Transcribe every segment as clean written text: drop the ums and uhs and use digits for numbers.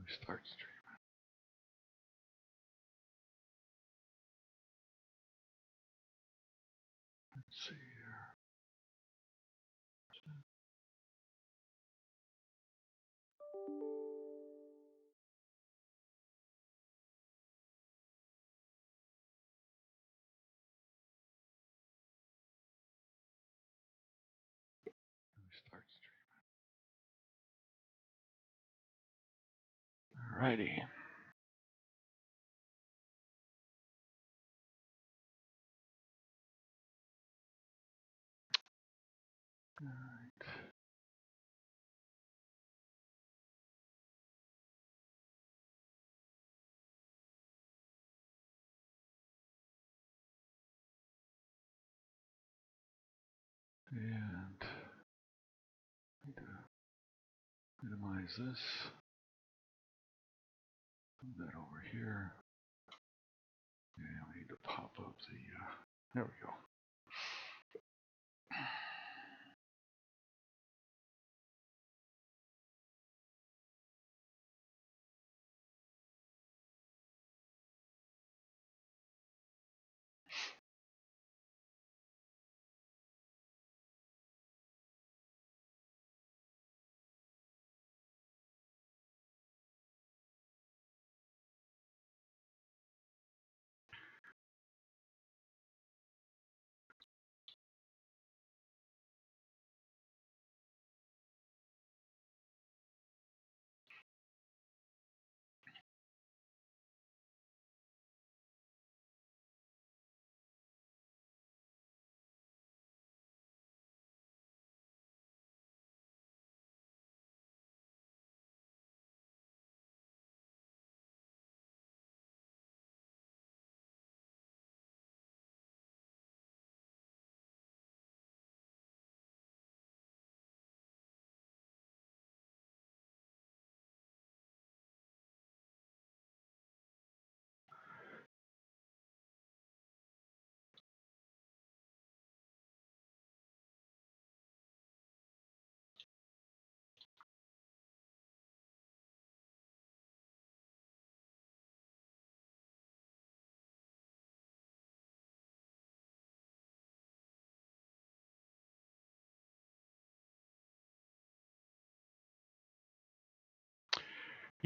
Start stream. Let's see here. Start stream. Alrighty. Alright. And need to minimize this. Move that over here. And we need to pop up the, there we go.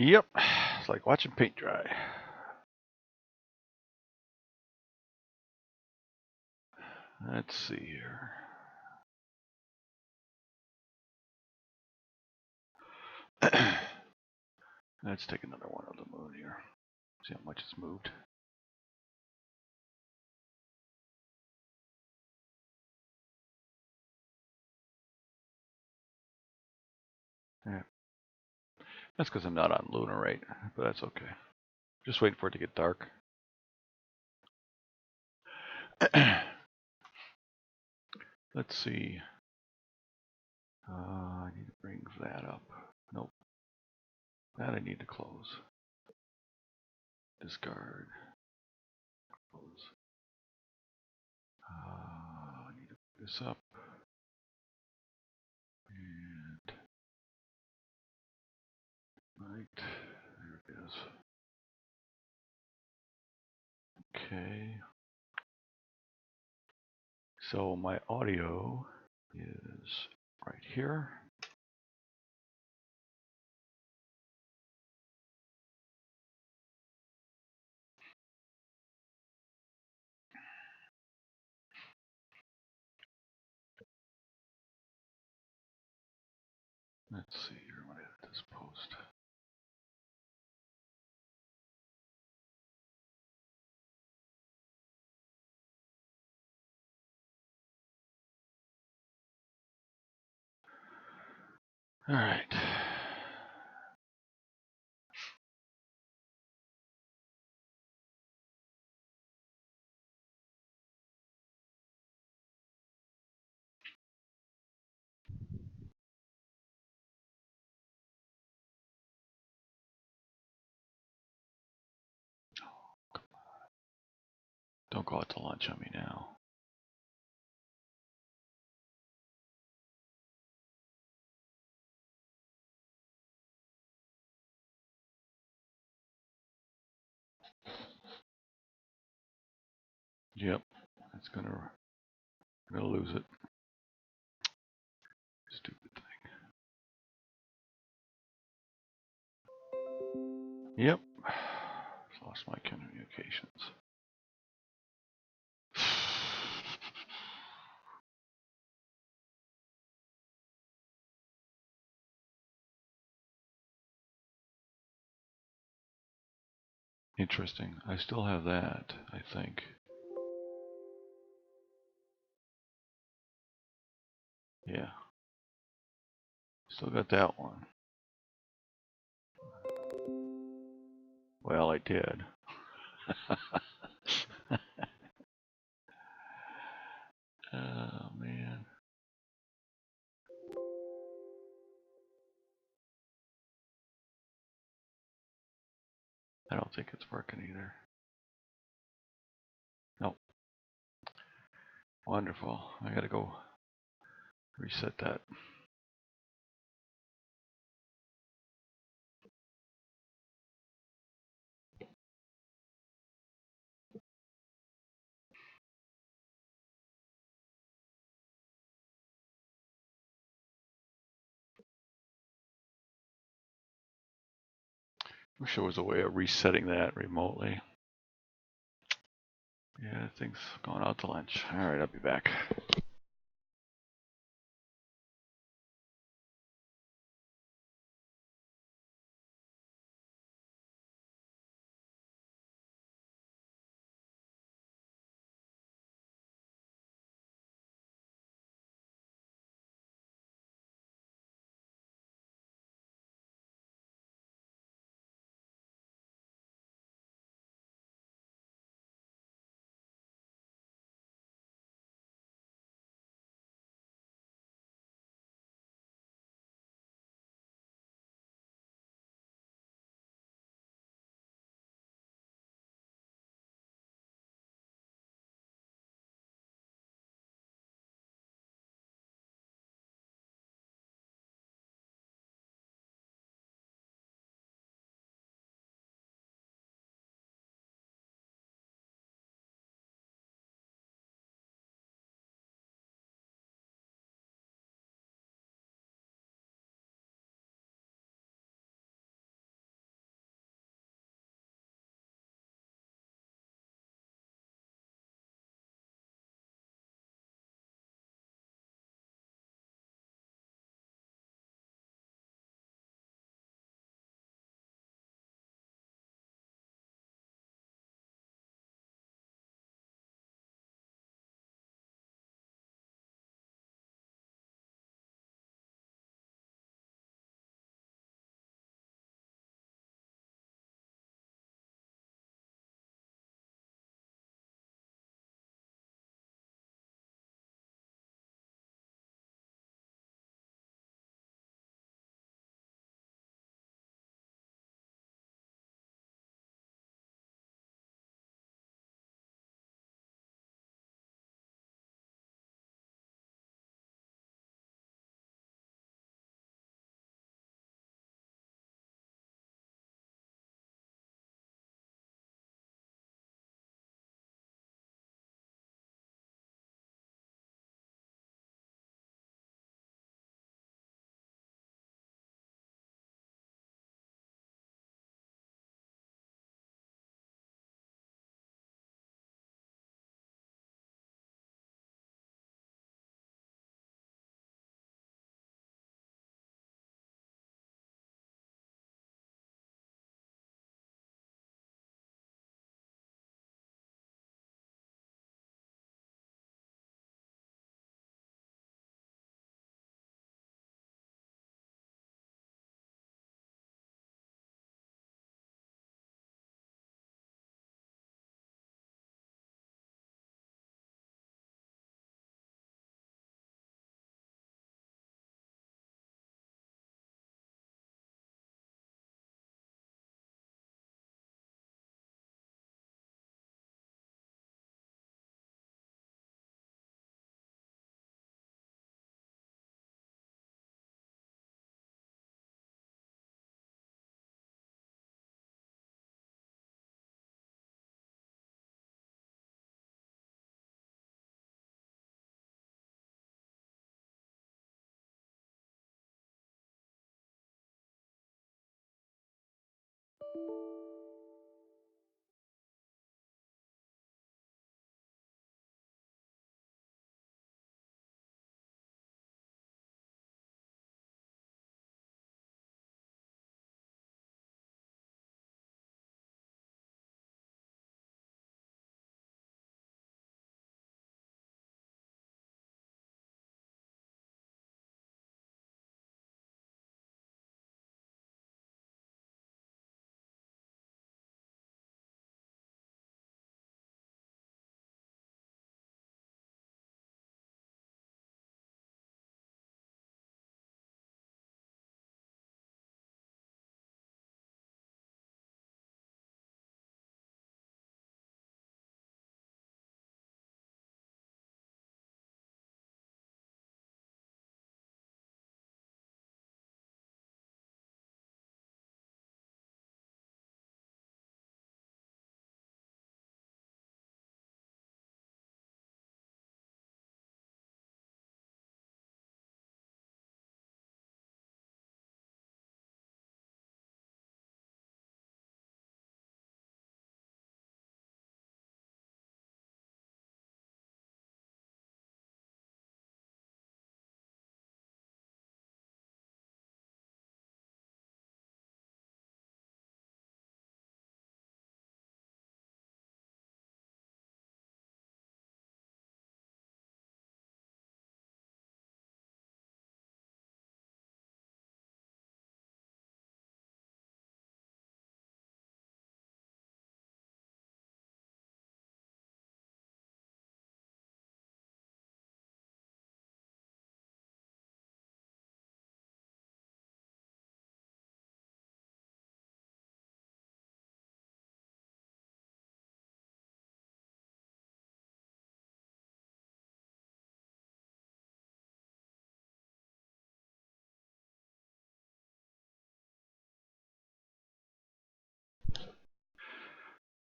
Yep, it's like watching paint dry. Let's see here. Let's take another one of the moon here. See how much it's moved. Yeah. That's because I'm not on lunar rate, but that's okay. Just waiting for it to get dark. Let's see. I need to bring that up. Nope. That I need to close. Discard. Close. I need to put this up. And right. There it is. Okay. So my audio is right here. Let's see here when I edit this post. All right. Don't go out to lunch on me now. Yep, it's gonna lose it. Stupid thing. Yep, lost my communications. Interesting. I still have that, I think. Yeah. Still got that one. Well, I did. Oh, man. I don't think it's working either. Nope. Wonderful. I gotta go reset that. Wish there was a way of resetting that remotely. Yeah, things going out to lunch. All right, I'll be back.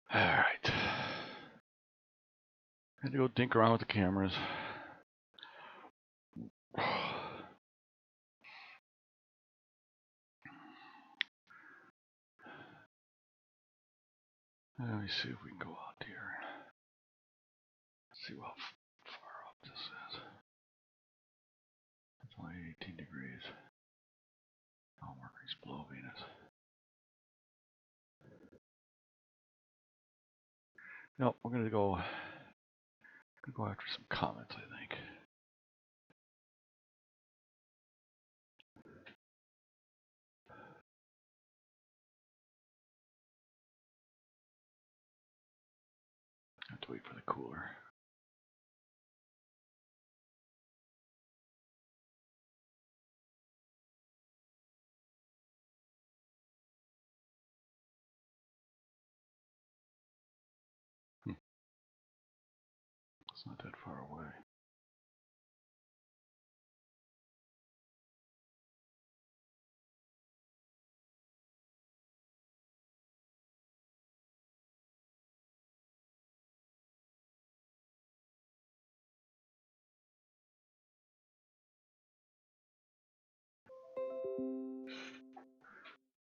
All right. Had to go dink around with the cameras. Let me see if we can go out here. See how far up this is. It's only 18 degrees. Oh, Mercury's below Venus. Nope, we're gonna go after some comets, I think. I have to wait for the cooler. It's not that far away.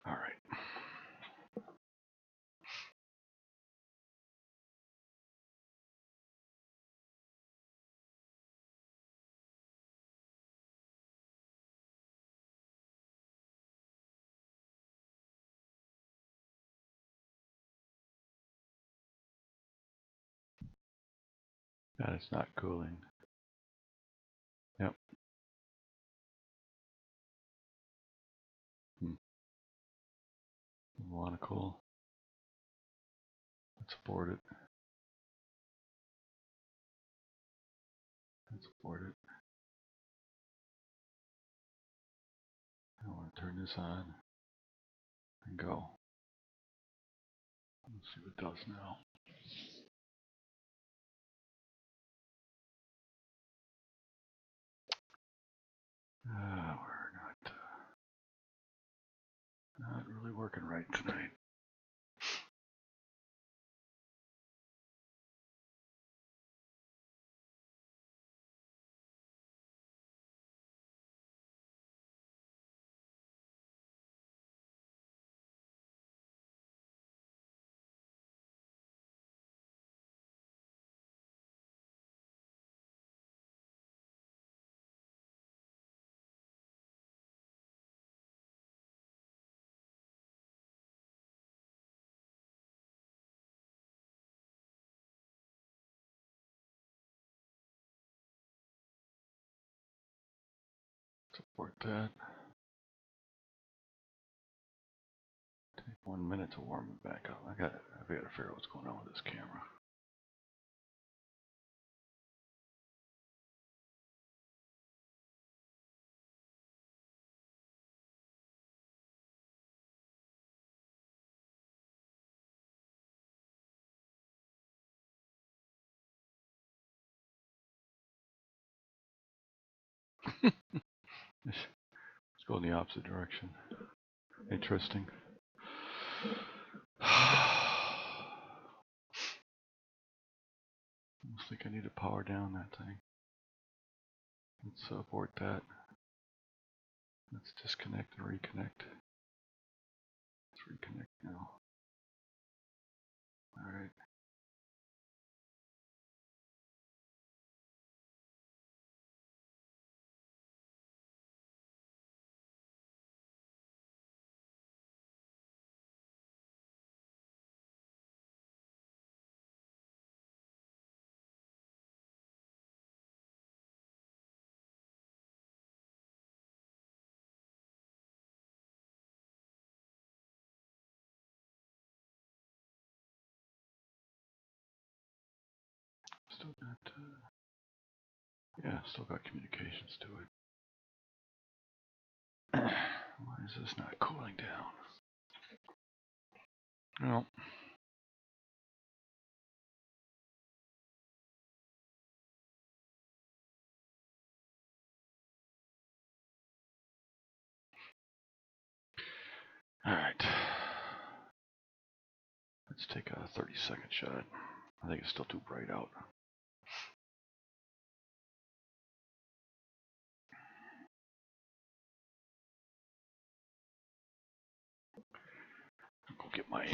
All right. That is not cooling. Yep. Want to cool? Let's abort it. Let's abort it. I want to turn this on and go. Let's see what it does now. We're not really working right tonight. Work that. Take 1 minute to warm it back up. I've got to figure out what's going on with this camera. Let's go in the opposite direction. Interesting. Almost think I need to power down that thing. Let's abort that. Let's disconnect and reconnect. Let's reconnect now. All right. Still got, yeah, still got communications to it. Why is this not cooling down? No. All right. Let's take a 30-second shot. I think it's still too bright out. I'll go get my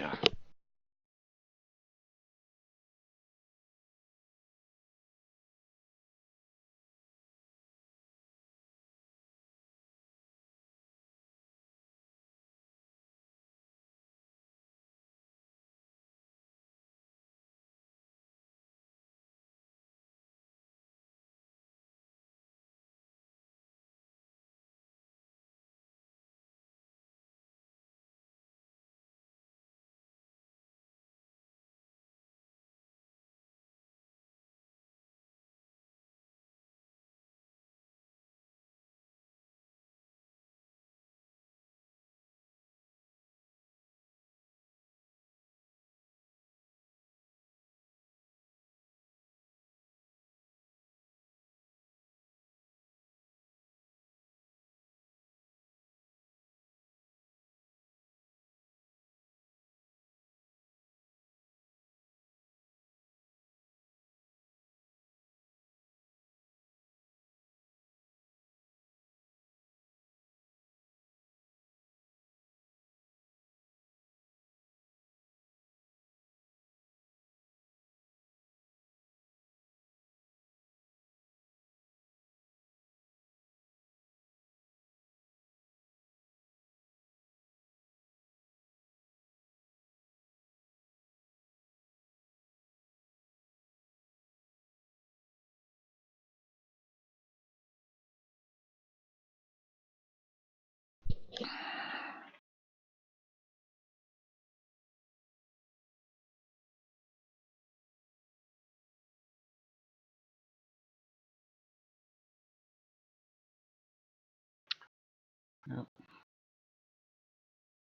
Yep.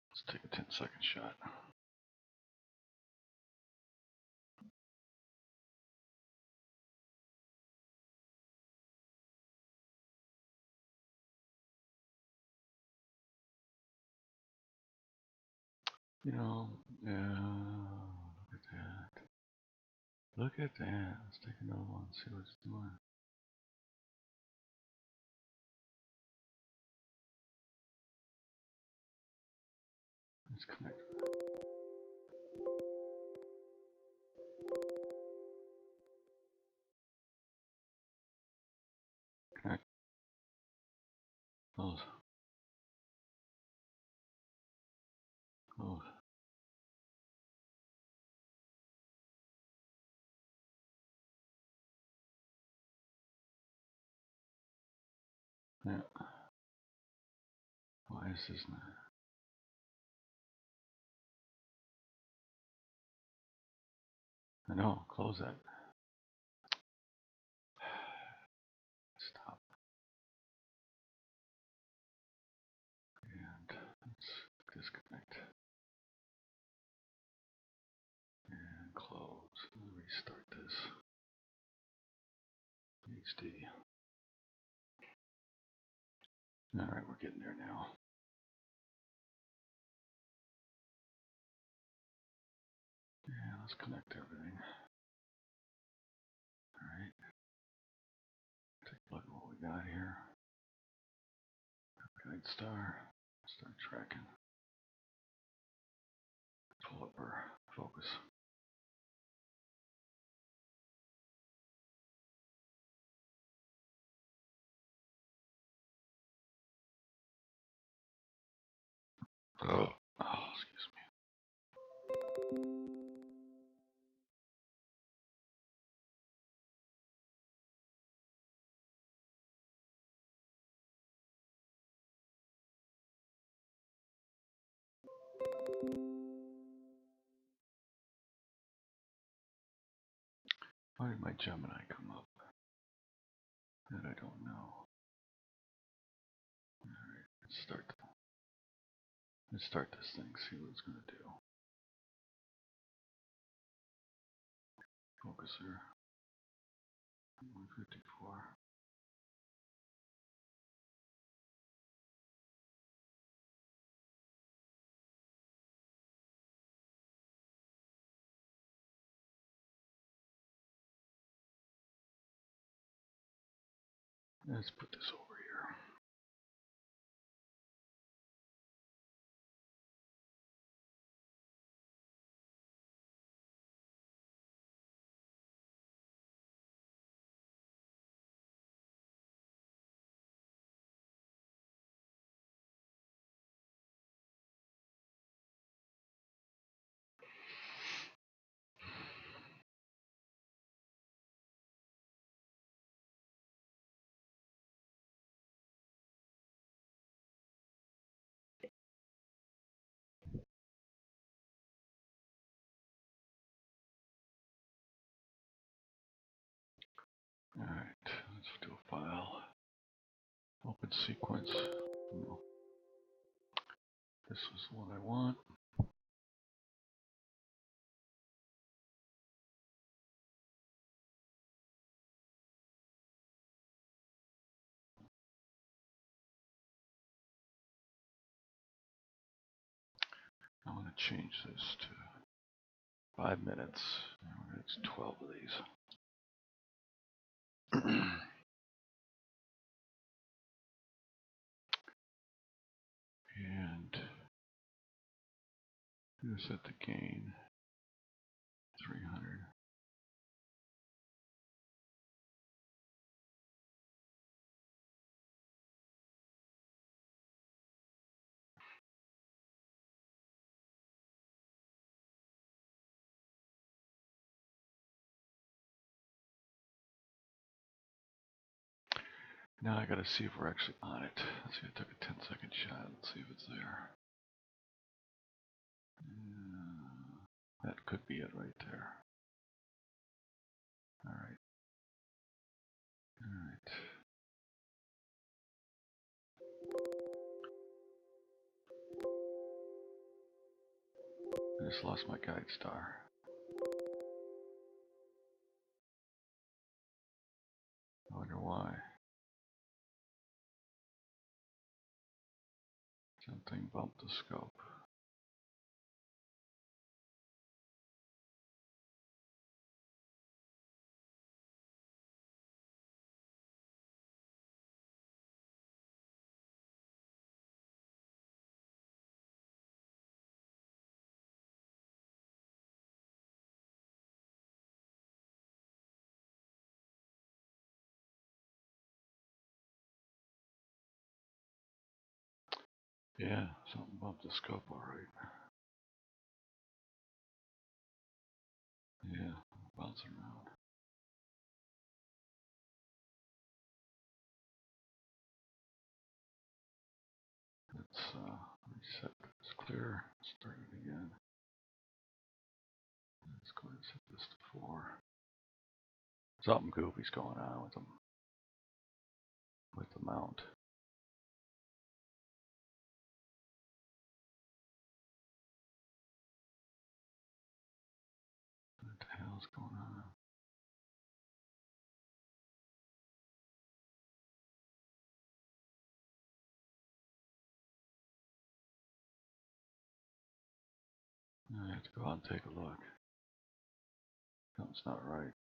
Let's take a 10-second shot. You know, look at that. Look at that. Let's take another one, see what it's doing. Let's connect. Connect. Close. Close. Yeah. This is not. I know, close that. Stop. And let's disconnect. And close. Restart this. HD. Alright, we're getting there now. Yeah, let's connect everything. Alright. Take a look at what we got here. Guide star. Start tracking. Pull up our focus. Oh, excuse me. Why did my Gemini come up? That I don't know. Alright, let's start this thing, see what it's gonna do. Focuser 154. Let's put this over here. Alright, let's do a file. Open sequence. No. This is what I want. I want to change this to 5 minutes. It's 12 of these. And set the gain 300. Now I gotta see if we're actually on it. Let's see, I took a 10-second shot. Let's see if it's there. That could be it right there. Alright. Alright. I just lost my guide star. I wonder why. Something bumped the scope. Yeah, something bumped the scope, alright. Yeah, bouncing around. Let's reset this clear. Start it again. Let's go ahead and set this to 4. Something goofy's going on with them. With the mount. What the hell's going on? I have to go out and take a look. Something's not right.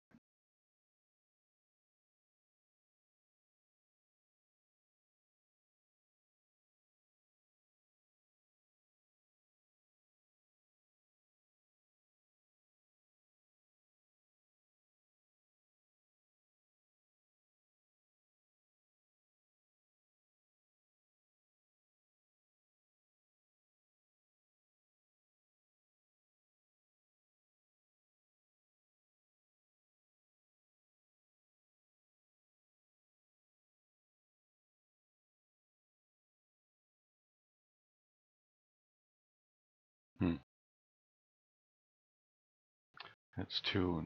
It's 2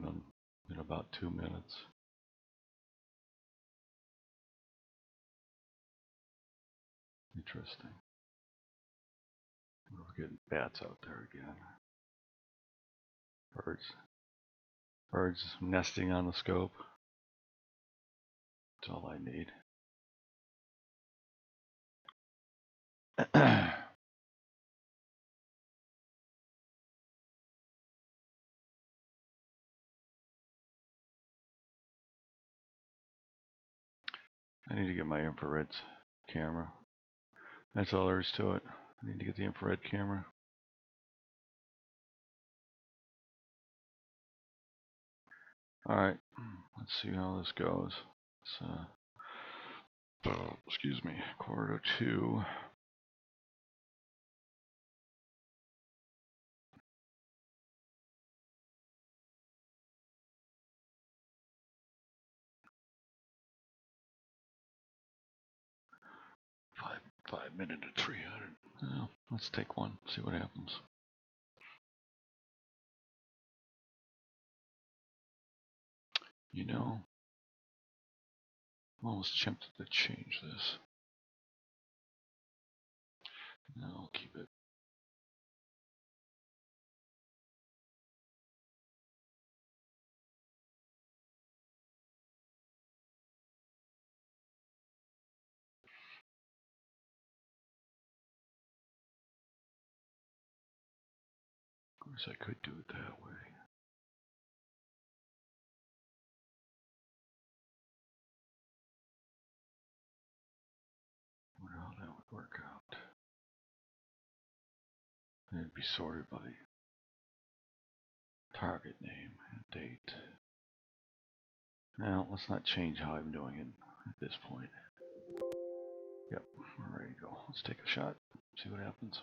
in about 2 minutes. Interesting. We're getting bats out there again. Birds nesting on the scope. That's all I need. I need to get my infrared camera. That's all there is to it. I need to get the infrared camera. Alright, let's see how this goes. It's, excuse me, 1:45. 5 minutes at 300. Well, let's take one, see what happens. You know, I'm almost tempted to change this. No, I'll keep it. Of course, I could do it that way. I wonder how that would work out. It'd be sorted by target name and date. Now, let's not change how I'm doing it at this point. Yep, we're ready to go. Let's take a shot, see what happens.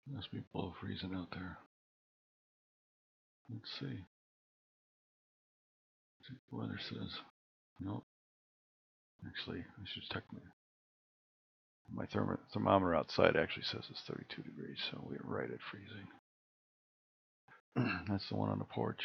Must be below freezing out there. Let's see. Let's see what the weather says. Nope. Actually, I should check my thermometer outside actually says it's 32 degrees, so we're right at freezing. That's the one on the porch.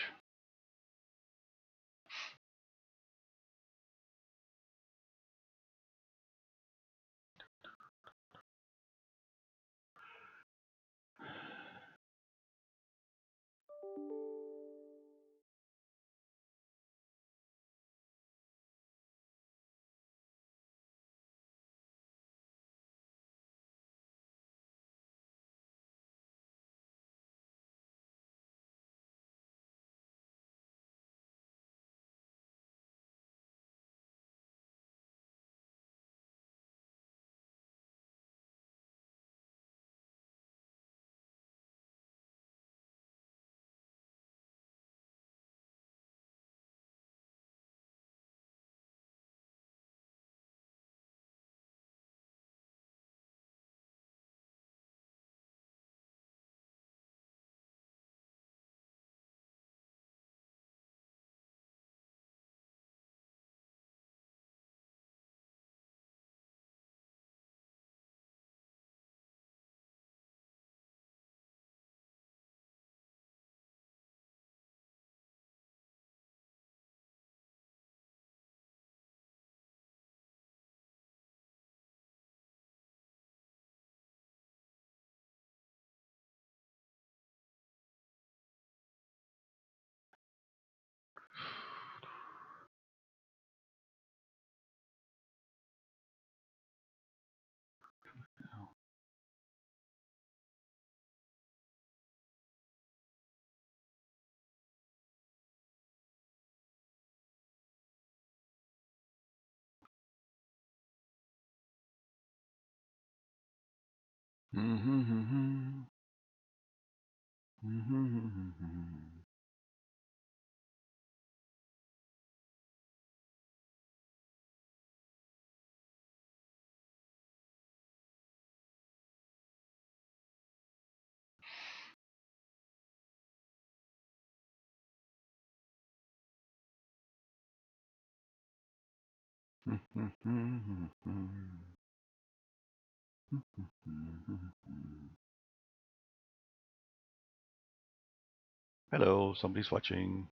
Hello, somebody's watching.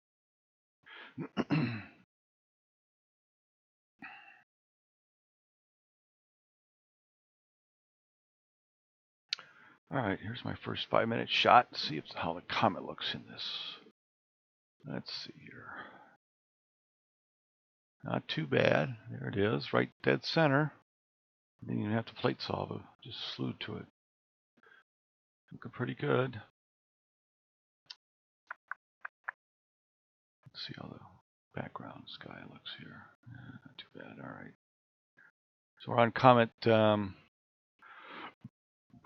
All right, here's my first 5-minute shot. See how the comet looks in this. Let's see here. Not too bad. There it is, right dead center. Didn't even have to plate solve it. Just slewed to it. Looking pretty good. Let's see how the background sky looks here. Not too bad. All right. So we're on comet.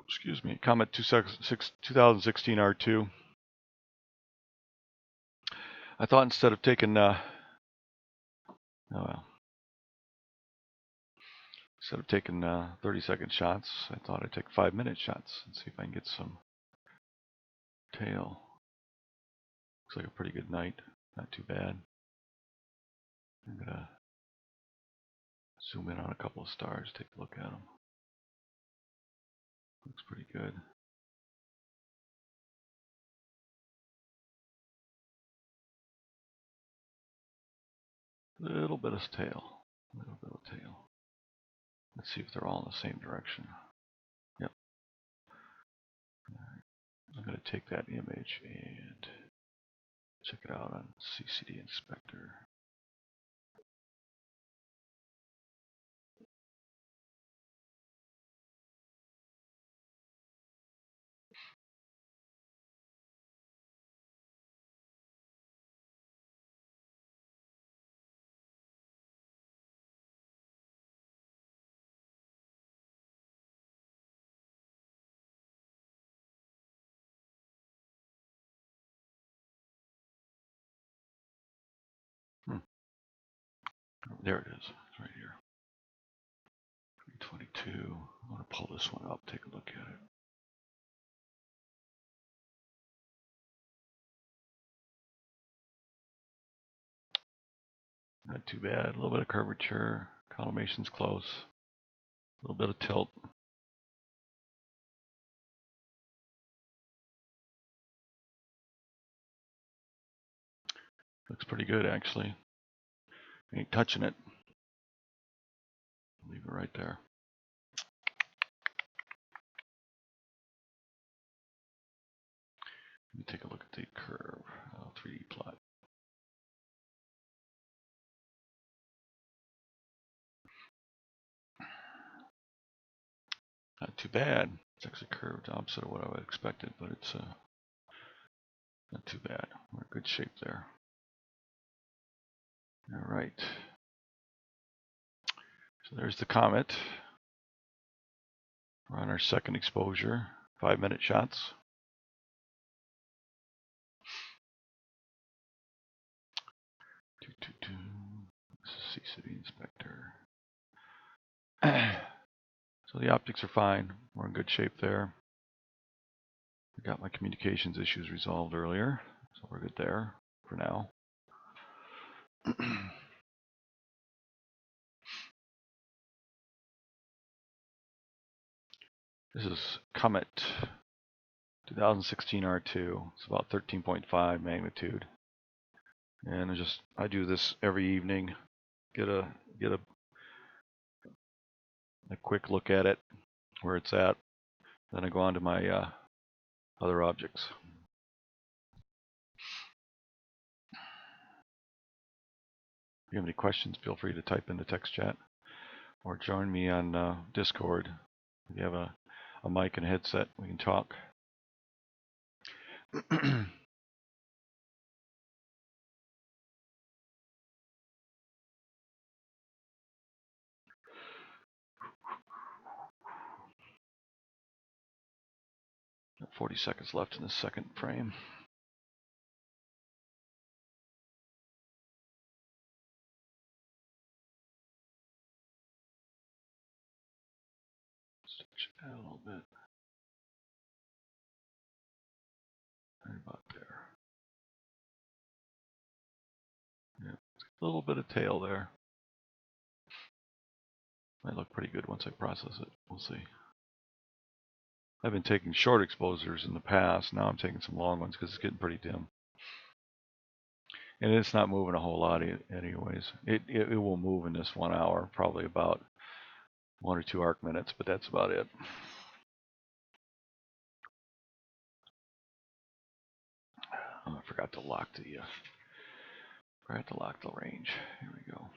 Excuse me, comet 2016 R2. I thought instead of taking instead of taking 30-second shots, I thought I'd take 5-minute shots and see if I can get some tail. Looks like a pretty good night. Not too bad. I'm gonna zoom in on a couple of stars, take a look at them. Looks pretty good. Little bit of tail. Little bit of tail. Let's see if they're all in the same direction. Yep. Alright. I'm going to take that image and check it out on CCD Inspector. There it is. It's right here. 322. I'm going to pull this one up, take a look at it. Not too bad. A little bit of curvature. Collimation's close. A little bit of tilt. Looks pretty good, actually. Ain't touching it. Leave it right there. Let me take a look at the curve, 3D plot. Not too bad. It's actually curved opposite of what I would have expected, but it's not too bad. We're in good shape there. All right. So there's the comet. We're on our second exposure. 5-minute shots. This is C-City Inspector. So the optics are fine. We're in good shape there. I got my communications issues resolved earlier, so we're good there for now. This is Comet 2016 R2. It's about 13.5 magnitude. And I do this every evening. Get a quick look at it, where it's at. Then I go on to my other objects. If you have any questions, feel free to type in the text chat or join me on Discord. If you have a mic and a headset, we can talk. Got 40 seconds left in the second frame. Stretch it out a little bit. Right about there. Yeah, a little bit of tail there. Might look pretty good once I process it. We'll see. I've been taking short exposures in the past. Now I'm taking some long ones because it's getting pretty dim. And it's not moving a whole lot anyways. It will move in this 1 hour, probably about 1 or 2 arc minutes, but that's about it. Oh, I forgot to lock the range. Here we go.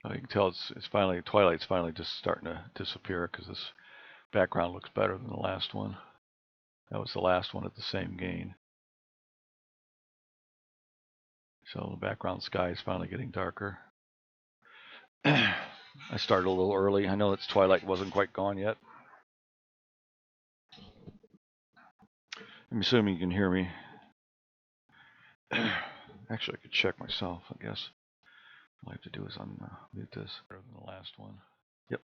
Oh, you can tell it's finally, twilight's finally just starting to disappear because this background looks better than the last one. That was the last one at the same gain. So the background sky is finally getting darker. I started a little early. I know its twilight wasn't quite gone yet. I'm assuming you can hear me. Actually, I could check myself, I guess. All I have to do is unmute this. Better than the last one. Yep.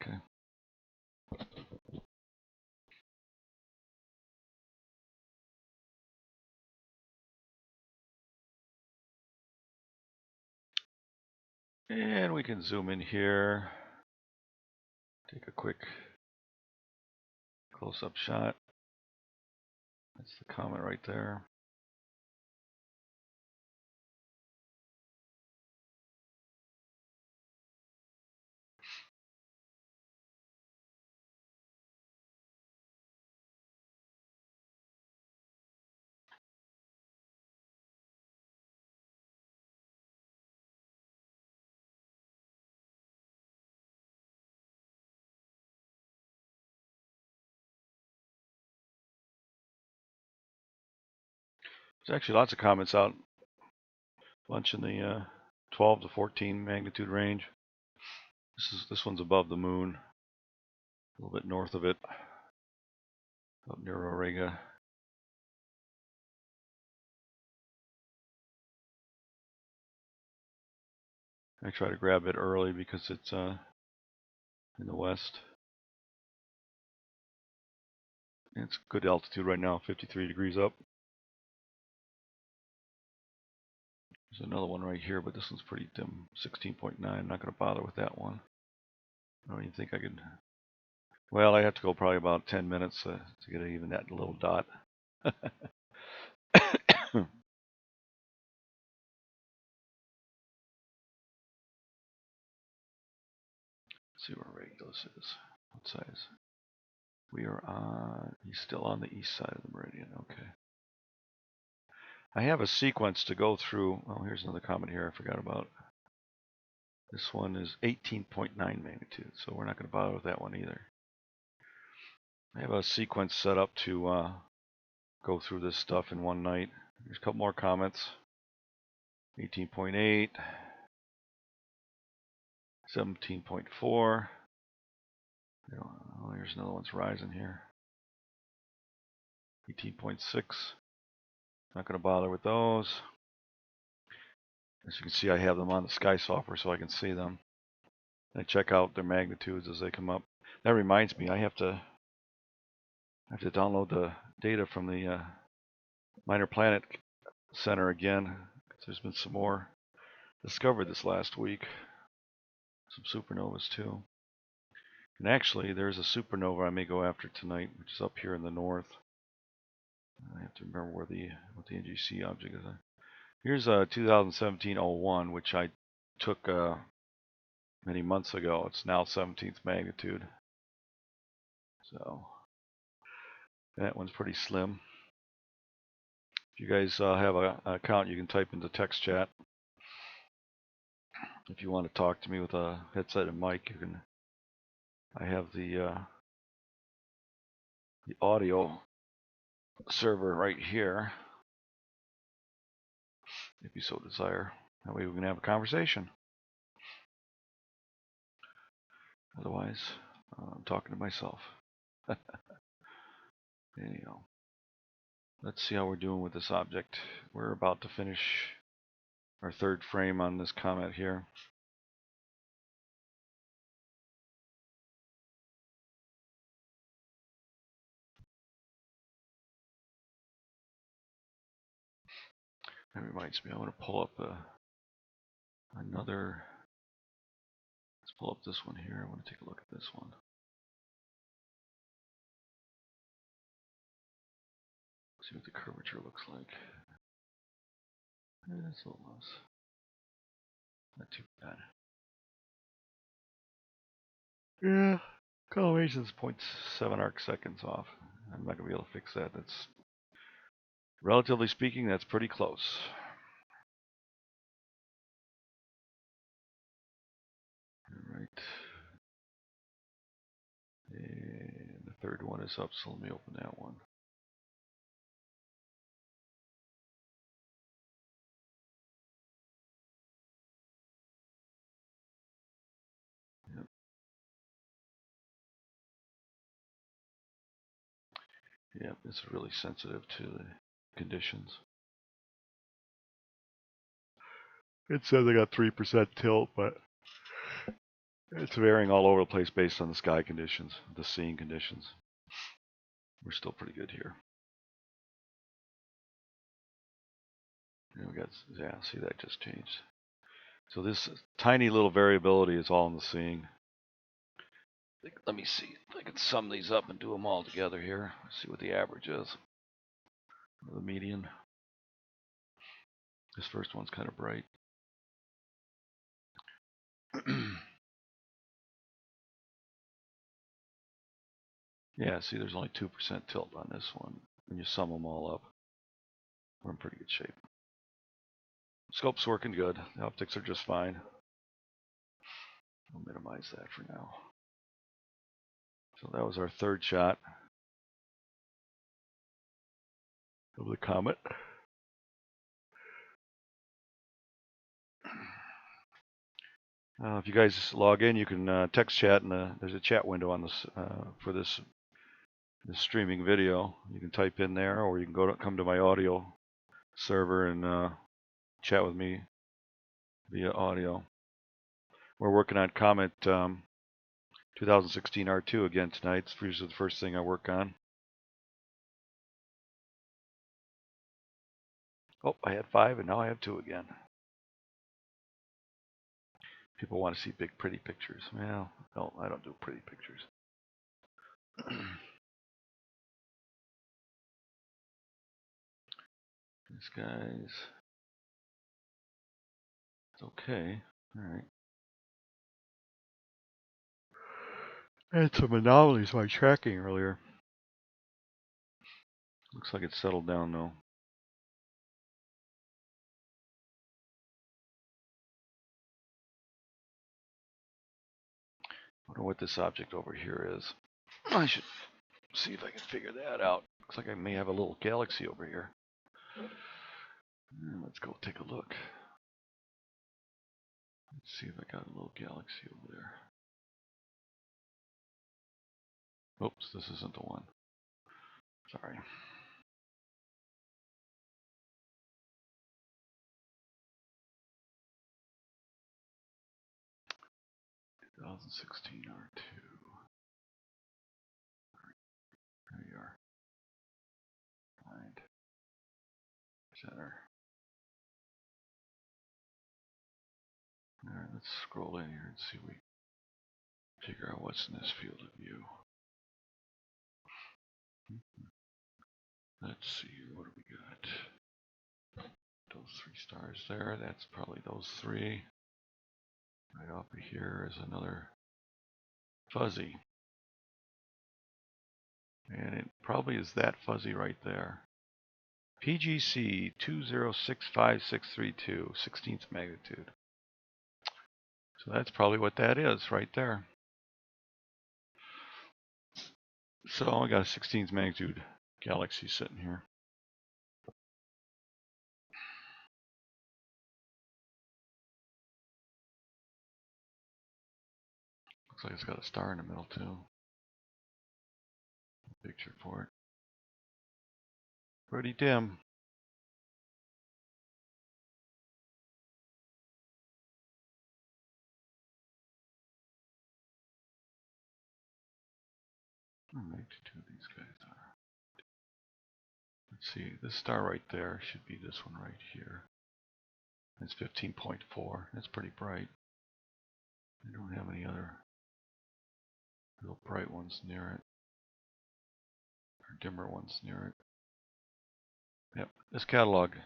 Okay. And we can zoom in here. Take a quick close-up shot. That's the comet right there. There's actually lots of comets out. Bunch in the 12 to 14 magnitude range. This one's above the moon, a little bit north of it, up near Auriga. I try to grab it early because it's in the west. It's good altitude right now, 53 degrees up. There's another one right here, but this one's pretty dim, 16.9. I'm not going to bother with that one. I don't even think I could. Well, I have to go probably about 10 minutes to get even that little dot. Let's see where Regulus is. What size? We are on. He's still on the east side of the meridian. Okay. I have a sequence to go through. Oh, here's another comment here I forgot about. This one is 18.9 magnitude, so we're not going to bother with that one either. I have a sequence set up to go through this stuff in one night. There's a couple more comments. 18.8, 17.4. Oh, here's another one's rising here. 18.6. Not going to bother with those. As you can see, I have them on the Sky software so I can see them. I check out their magnitudes as they come up. That reminds me, I have to download the data from the Minor Planet Center again, because there's been some more discovered this last week. Some supernovas too. And actually, there's a supernova I may go after tonight, which is up here in the north. I have to remember what the NGC object is. Here's 2017-01, which I took many months ago. It's now 17th magnitude. So that one's pretty slim. If you guys have an account, you can type into text chat. If you want to talk to me with a headset and mic, you can. I have the audio server right here, if you so desire. That way we can have a conversation. Otherwise, I'm talking to myself. Anyhow, let's see how we're doing with this object. We're about to finish our third frame on this comet here. That reminds me, I want to pull up another. Let's pull up this one here. I want to take a look at this one. See what the curvature looks like. It's a little loose. Not too bad. Yeah, coloration's 0.7 arc seconds off. I'm not going to be able to fix that. That's, relatively speaking, that's pretty close. All right. And the third one is up, so let me open that one. Yep. Yep, it's really sensitive to the conditions. It says I got 3% tilt, but it's varying all over the place based on the sky conditions, the seeing conditions. We're still pretty good here. And we got, yeah, see that just changed. So this tiny little variability is all in the seeing. Let me see if I can sum these up and do them all together here. See what the average is. The median. This first one's kind of bright. Yeah, see there's only 2% tilt on this one. When you sum them all up, we're in pretty good shape. Scope's working good. The optics are just fine. I'll minimize that for now. So that was our third shot of the comet. If you guys log in, you can text chat, and there's a chat window on this for this streaming video. You can type in there, or you can come to my audio server and chat with me via audio. We're working on Comet 2016 R2 again tonight. It's usually the first thing I work on. Oh, I had 5 and now I have 2 again. People want to see big, pretty pictures. Well, no, I don't do pretty pictures. This guy's... It's okay. Alright. I had some anomalies by tracking earlier. Looks like it's settled down though. I wonder what this object over here is. I should see if I can figure that out. Looks like I may have a little galaxy over here. Let's go take a look. Let's see if I got a little galaxy over there. Oops, this isn't the one. Sorry. (2016 R2). There you are. Find. Center. Alright, let's scroll in here and see if we figure out what's in this field of view. Let's see here, what do we got? Those 3 stars there, that's probably those 3. Right off of here is another fuzzy. And it probably is that fuzzy right there. PGC 2065632, 16th magnitude. So that's probably what that is right there. So I got a 16th magnitude galaxy sitting here. Looks like it's got a star in the middle too. Picture for it. Pretty dim. How many two of these guys are? Let's see, this star right there should be this one right here. It's 15.4. That's pretty bright. I don't have any other real bright ones near it. Or dimmer ones near it. Yep, this catalog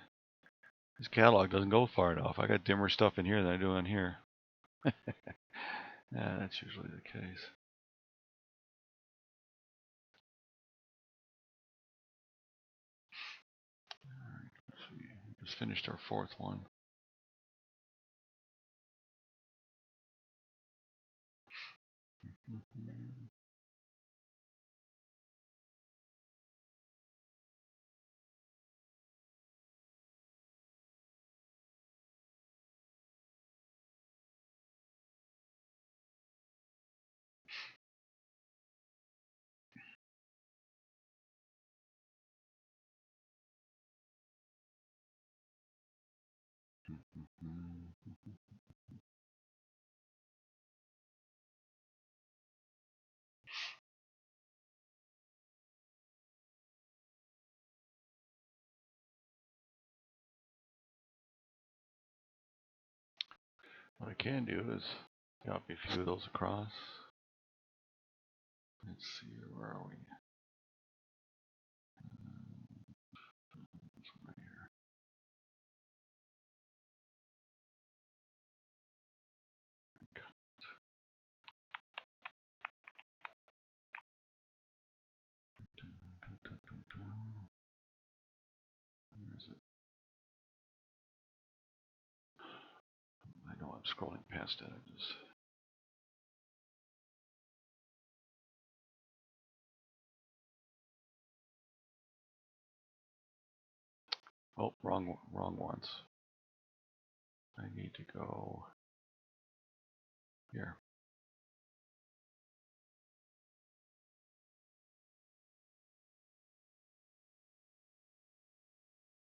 doesn't go far enough. I got dimmer stuff in here than I do in here. Yeah, that's usually the case. Alright, let's see. We just finished our 4th one. What I can do is copy a few of those across. Let's see, where are we? This one right here. Where is it? I know I'm scrolling past it. I just... Oh, wrong ones. I need to go here.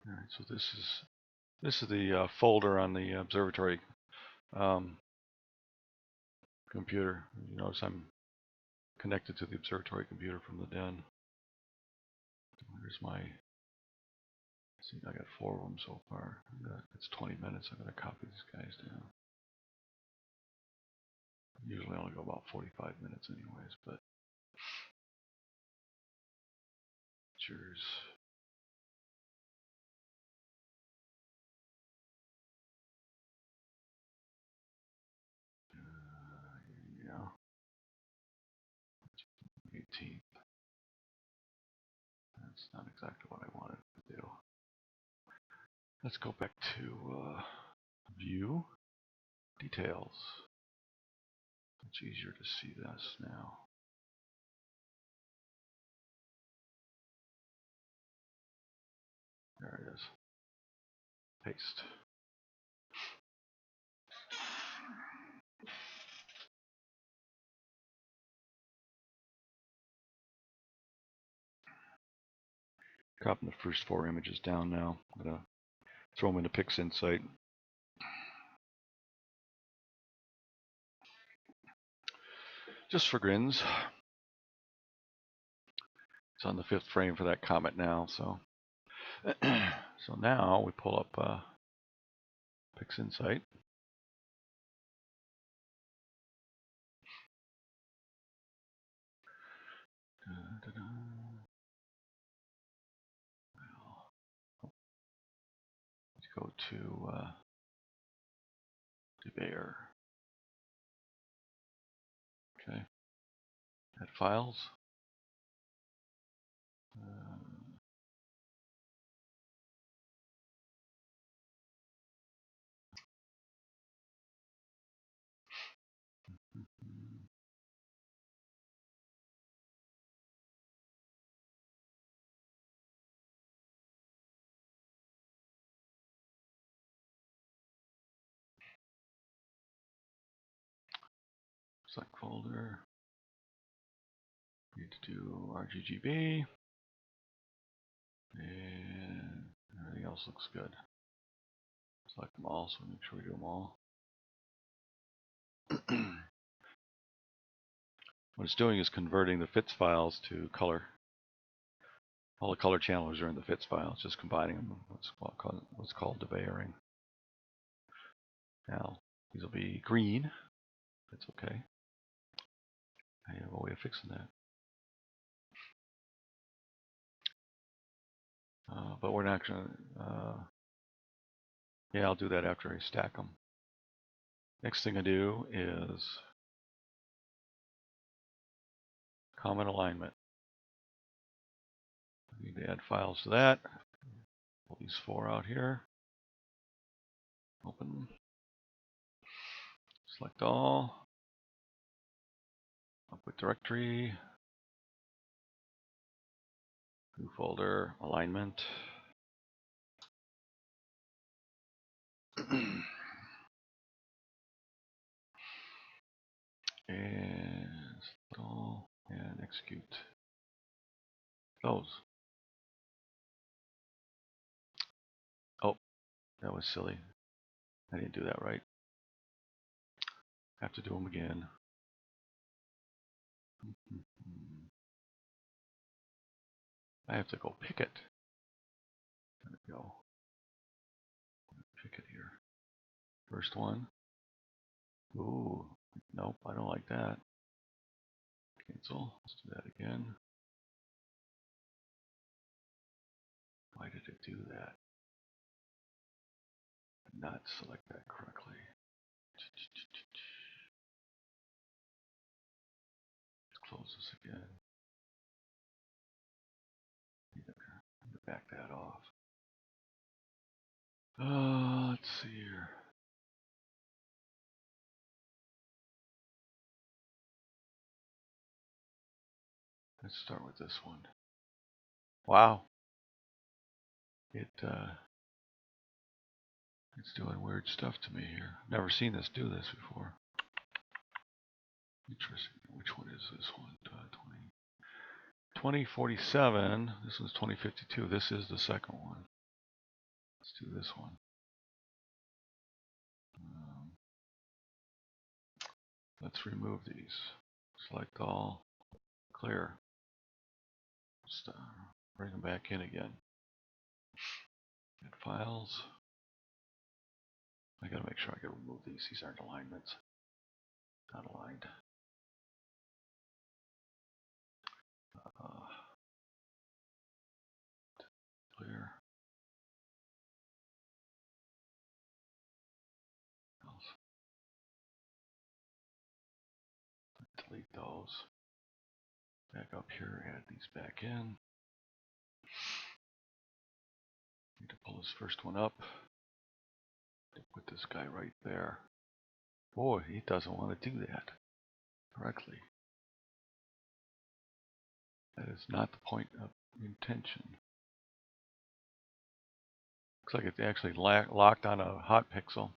All right, so this is the folder on the observatory computer. You notice I'm connected to the observatory computer from the den. Here's my, see, I got 4 of them so far. It's 20 minutes. I'm going to copy these guys down. Usually only go about 45 minutes anyways, but cheers. Yeah. 18th. That's not exactly what I wanted to do. Let's go back to view details. It's easier to see this now. There it is. Paste. Copying the first 4 images down now. I'm going to throw them into PixInsight. Just for grins. It's on the 5th frame for that comet now, so so now we pull up PixInsight. Let's go to Debayer. Okay. Add files. Select folder. Need to do RGB. And everything else looks good. Select them all, so make sure we do them all. What it's doing is converting the FITS files to color. All the color channels are in the FITS file. It's just combining them. What's called debayering. Now, these will be green. That's okay. I have a way of fixing that. But we're not going to... yeah, I'll do that after I stack them. Next thing I do is comet alignment. I need to add files to that. Pull these 4 out here. Open. Select all. Output directory. New folder. Alignment. And install and execute those. Oh, that was silly. I didn't do that right. Have to do them again. I have to go pick it. There we go. Pick it here. First one. Ooh, nope, I don't like that. Cancel. Let's do that again. Why did it do that? Did not select that correctly. Let's close this again. Need to back that off. Let's see here. Let's start with this one. Wow. It's doing weird stuff to me here. Never seen this do this before. Interesting. Which one is this one? 2047. This was 2052. This is the second one. Let's do this one. Let's remove these. Select all, clear. Just bring them back in again. Add files. I gotta make sure I can remove these. These aren't alignments. Not aligned. Clear. Delete those. Back up here, add these back in. Need to pull this first one up. Put this guy right there. Boy, he doesn't want to do that correctly. That is not the point of intention. Looks like it's actually locked on a hot pixel.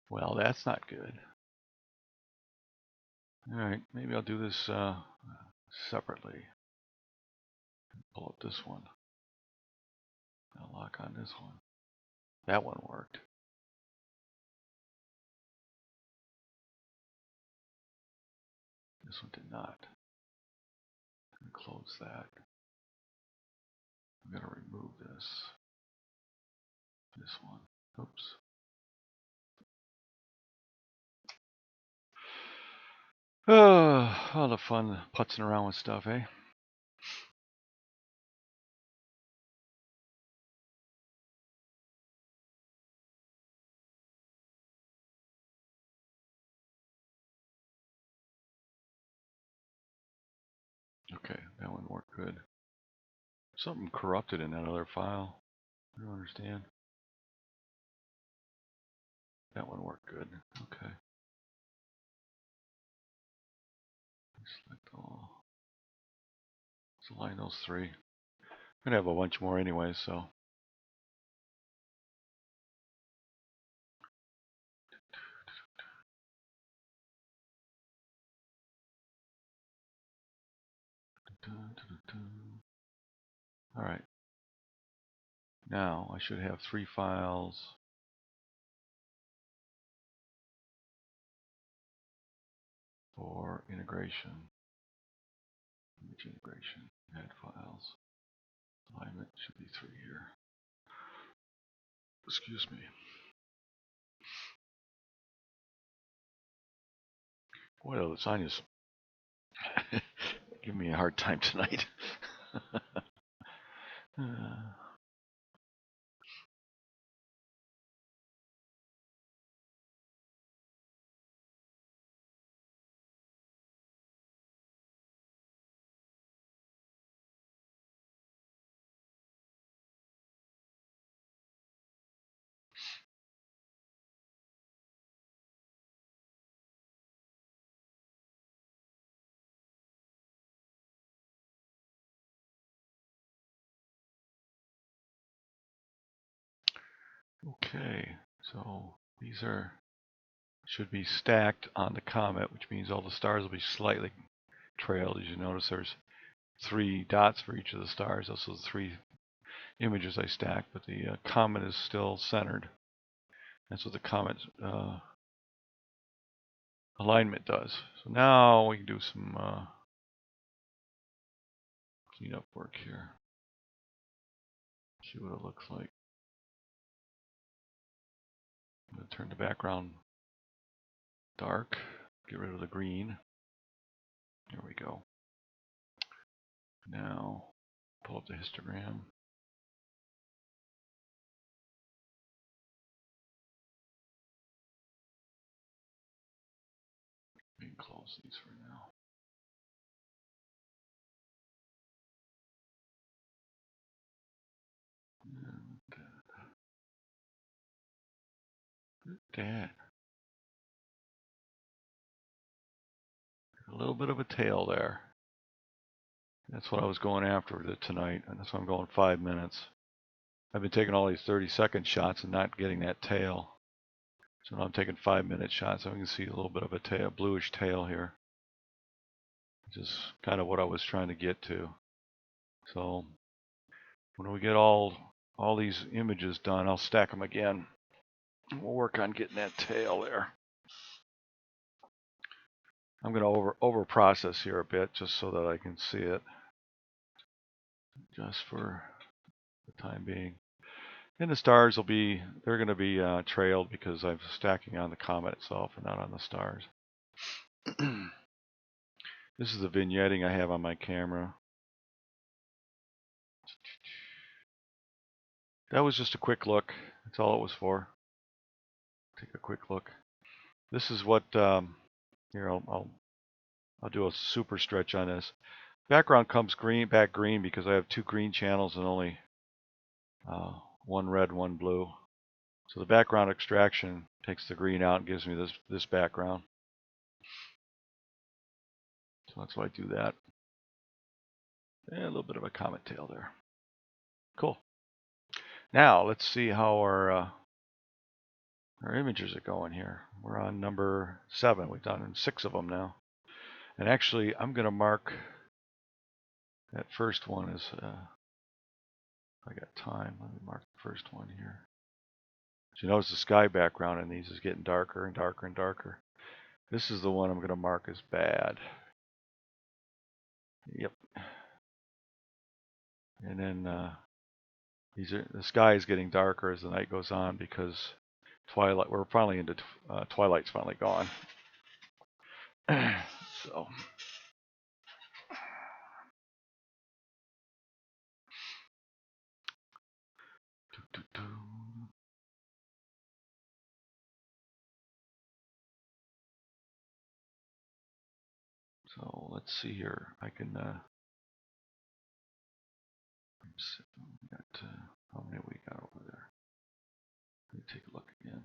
Well, that's not good. Alright, maybe I'll do this separately. Pull up this one. I'll lock on this one. That one worked. This one did not. I'm going to close that. I'm going to remove this. This one. Oops. Oh, all the fun putzing around with stuff, eh? Okay, that one worked good. Something corrupted in that other file. I don't understand. That one worked good. Okay. Select all. Let's align those three. I'm gonna have a bunch more anyway, so. All right. Now I should have 3 files. For integration. Image integration. Add files. Alignment should be 3 here. Excuse me. Boy, the sign is giving me a hard time tonight. Okay, so these should be stacked on the comet, which means all the stars will be slightly trailed. As you notice, there's 3 dots for each of the stars. Those are the 3 images I stacked, but the comet is still centered. That's what the comet alignment does. So now we can do some cleanup work here. See what it looks like. I'm going to turn the background dark, get rid of the green. There we go. Now pull up the histogram. We can close these for now. Dad. A little bit of a tail there. That's what I was going after tonight, and that's why I'm going 5 minutes. I've been taking all these 30-second shots and not getting that tail. So now I'm taking 5-minute shots, so we can see a little bit of a tail, bluish tail here. Which is kind of what I was trying to get to. So when we get all these images done, I'll stack them again. We'll work on getting that tail there. I'm going to over process here a bit just so that I can see it, just for the time being. And the stars they're going to be trailed because I'm stacking on the comet itself and not on the stars. This is the vignetting I have on my camera. That was just a quick look. That's all it was for. Take a quick look. This is what, here I'll do a super stretch on this. Background comes back green because I have 2 green channels and only 1 red, 1 blue. So the background extraction takes the green out and gives me this background. So that's why I do that. And a little bit of a comet tail there. Cool. Now let's see how our images are going here. We're on number 7. We've done 6 of them now. And actually, I'm going to mark that first one as, if I got time, let me mark the first one here. So you notice the sky background in these is getting darker and darker and darker. This is the one I'm going to mark as bad. Yep. And then the sky is getting darker as the night goes on because twilight. We're finally into twilight's finally gone. So. So let's see here. I can. How many we got over there? Let me take a look again.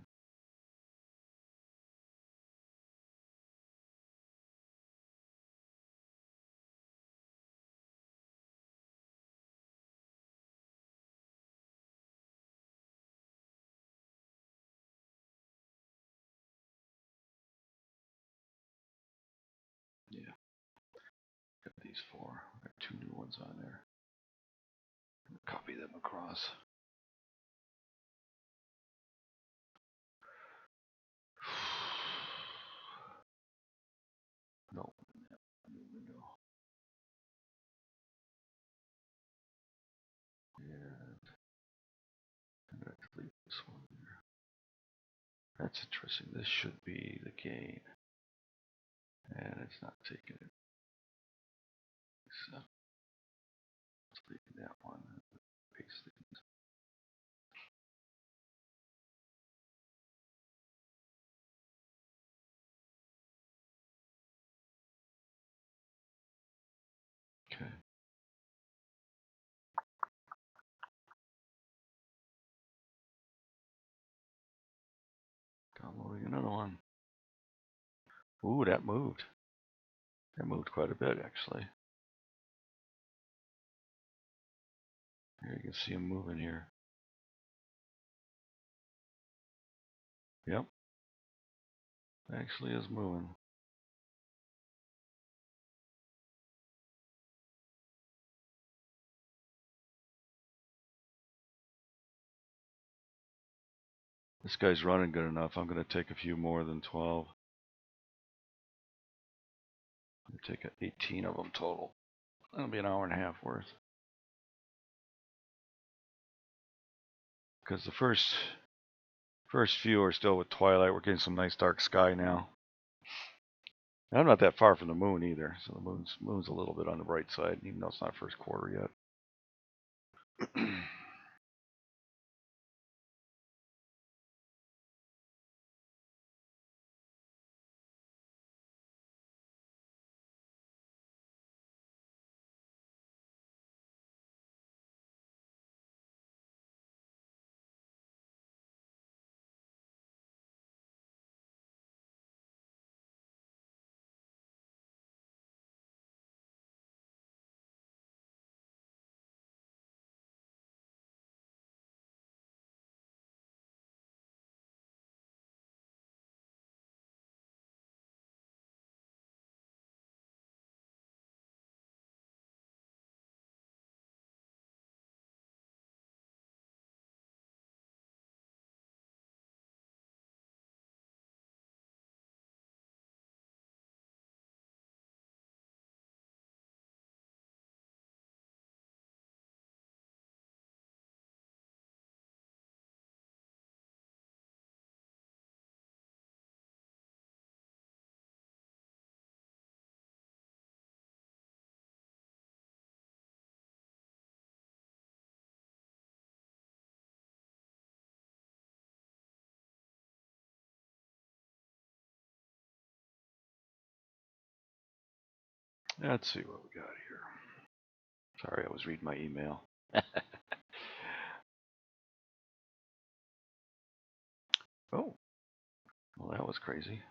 Yeah, got these 4. I got 2 new ones on there. Copy them across. No, new window. And I'm going to delete this one here. That's interesting. This should be the gain. And it's not taking it. So, deleting that one. Paste it. Okay. Downloading another one. Ooh, that moved. That moved quite a bit, actually. Here you can see them moving here. Yep. Actually is moving. This guy's running good enough. I'm going to take a few more than 12. I'm going to take 18 of them total. That'll be an hour and a half worth. Because the first few are still with twilight. We're getting some nice dark sky now. And I'm not that far from the moon either, so the moon's a little bit on the bright side, even though it's not first quarter yet. Let's see what we got here. Sorry, I was reading my email. Oh, well, that was crazy.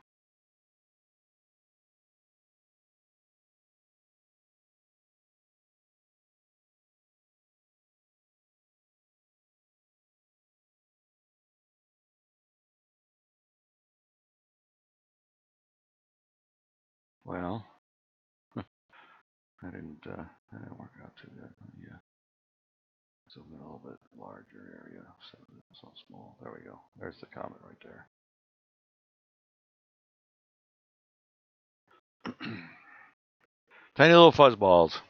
Well, that didn't work out too good. Yeah, zoom in a little bit larger area. So small. There we go. There's the comet right there. Tiny little fuzzballs.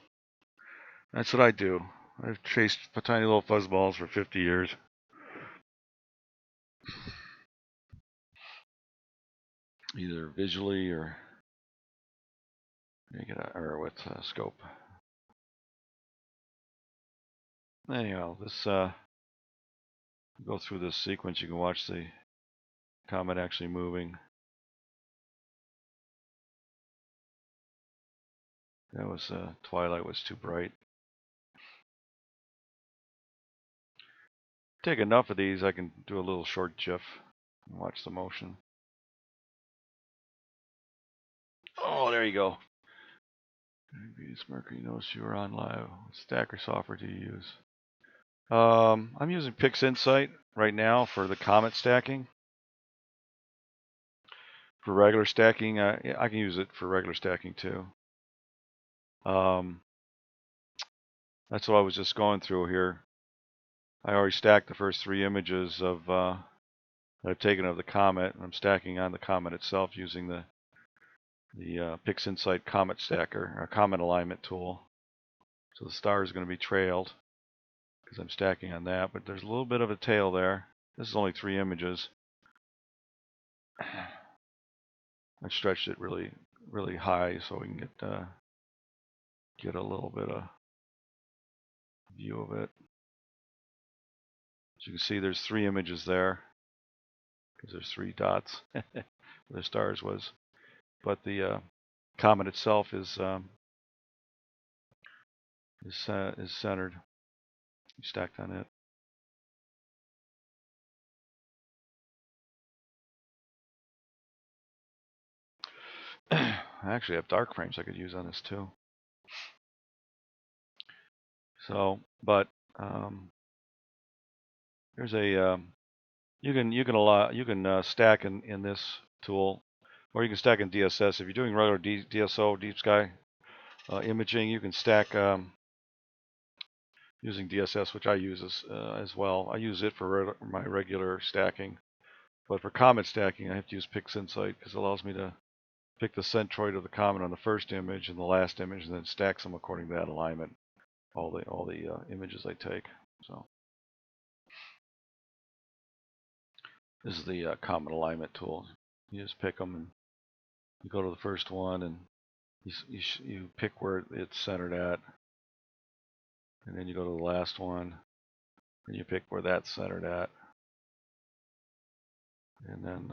That's what I do. I've chased tiny little fuzzballs for 50 years. Either visually or with scope. Anyhow, this go through this sequence. You can watch the comet actually moving. That was twilight was too bright. Take enough of these, I can do a little short GIF and watch the motion. Oh, there you go. Mercury knows you are on live. What stacker software do you use? I'm using PixInsight right now for the comet stacking. For regular stacking, I can use it for regular stacking too. That's what I was just going through here. I already stacked the first 3 images of that I've taken of the comet, and I'm stacking on the comet itself using the PixInsight Comet Stacker, or Comet Alignment tool. So the star is going to be trailed because I'm stacking on that, but there's a little bit of a tail there. This is only 3 images. I stretched it really, really high so we can get a little bit of view of it. As you can see, there's 3 images there because there's 3 dots where the stars was, but the comet itself is centered. You stacked on it. I actually have dark frames I could use on this too. So, but there's a you can stack in this tool, or you can stack in DSS. If you're doing regular DSO, deep sky imaging, you can stack using DSS, which I use as well. I use it for my regular stacking, but for comet stacking, I have to use PixInsight because it allows me to pick the centroid of the comet on the first image and the last image, and then stacks them according to that alignment. All the images I take. So this is the comet alignment tool. You just pick them and you go to the first one and you pick where it's centered at, and then you go to the last one and you pick where that's centered at, and then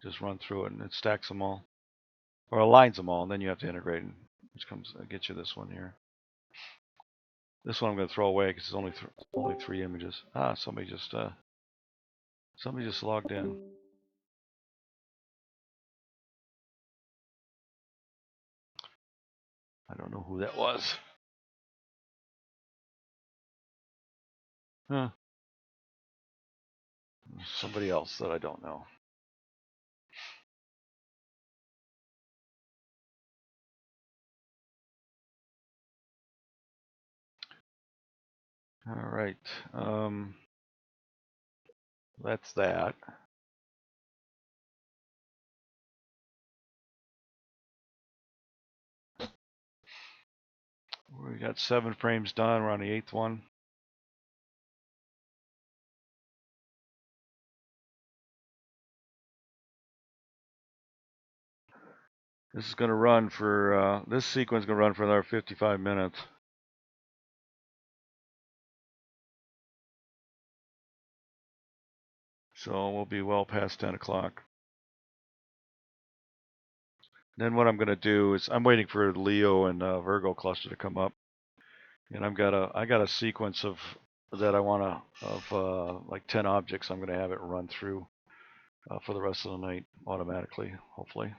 just run through it and it stacks them all or aligns them all, and then you have to integrate, which comes get you this one here. This one I'm going to throw away because it's only 3 images. Ah, somebody just logged in. I don't know who that was. Huh. Somebody else that I don't know. All right. That's that. We got 7 frames done. We're on the 8th one. This is going to run for, this sequence is going to run for another 55 minutes. So we'll be well past 10 o'clock. Then what I'm going to do is I'm waiting for the Leo and Virgo cluster to come up, and I got a sequence of that I want to like 10 objects. I'm going to have it run through for the rest of the night automatically, hopefully.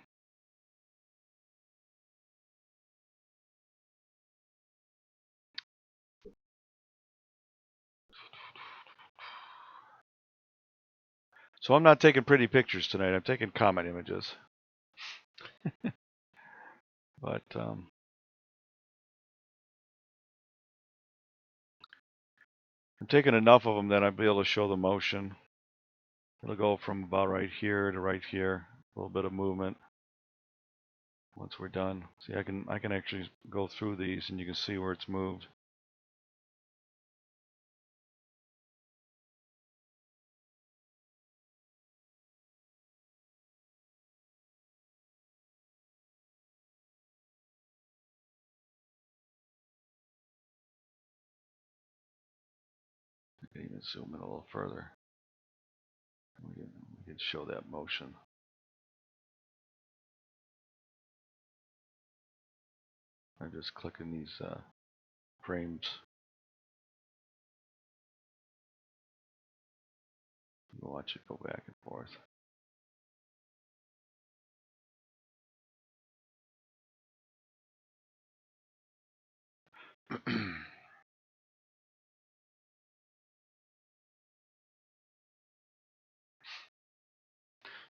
So I'm not taking pretty pictures tonight. I'm taking comet images. But I'm taking enough of them that I'll be able to show the motion. It'll go from about right here to right here. A little bit of movement. Once we're done, see, I can actually go through these, and you can see where it's moved. I can even zoom in a little further. We can show that motion. I'm just clicking these frames. Watch it go back and forth.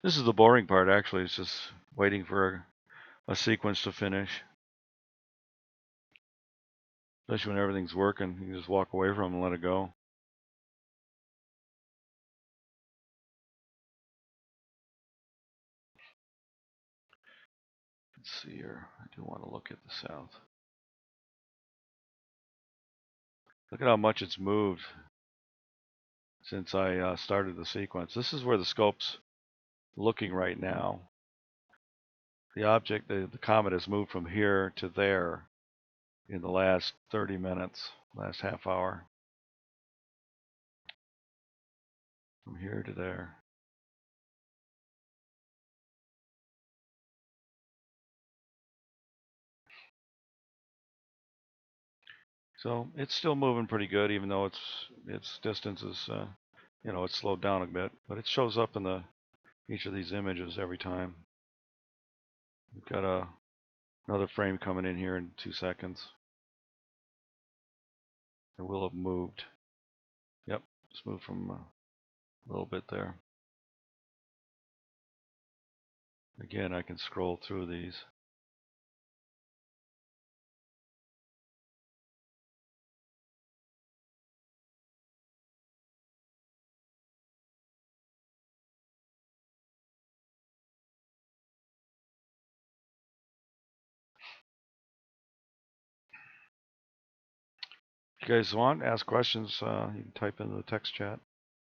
This is the boring part, actually. It's just waiting for a sequence to finish. Especially when everything's working, you can just walk away from it and let it go. Let's see here. I do want to look at the south. Look at how much it's moved since I started the sequence. This is where the scope's looking right now. The object, the comet has moved from here to there in the last 30 minutes, last half hour. From here to there. So it's still moving pretty good, even though its distance is, it's slowed down a bit. But it shows up in each of these images every time. We've got another frame coming in here in 2 seconds. It will have moved. Yep, it's moved from a little bit there. Again, I can scroll through these. If you guys want, ask questions, you can type in the text chat,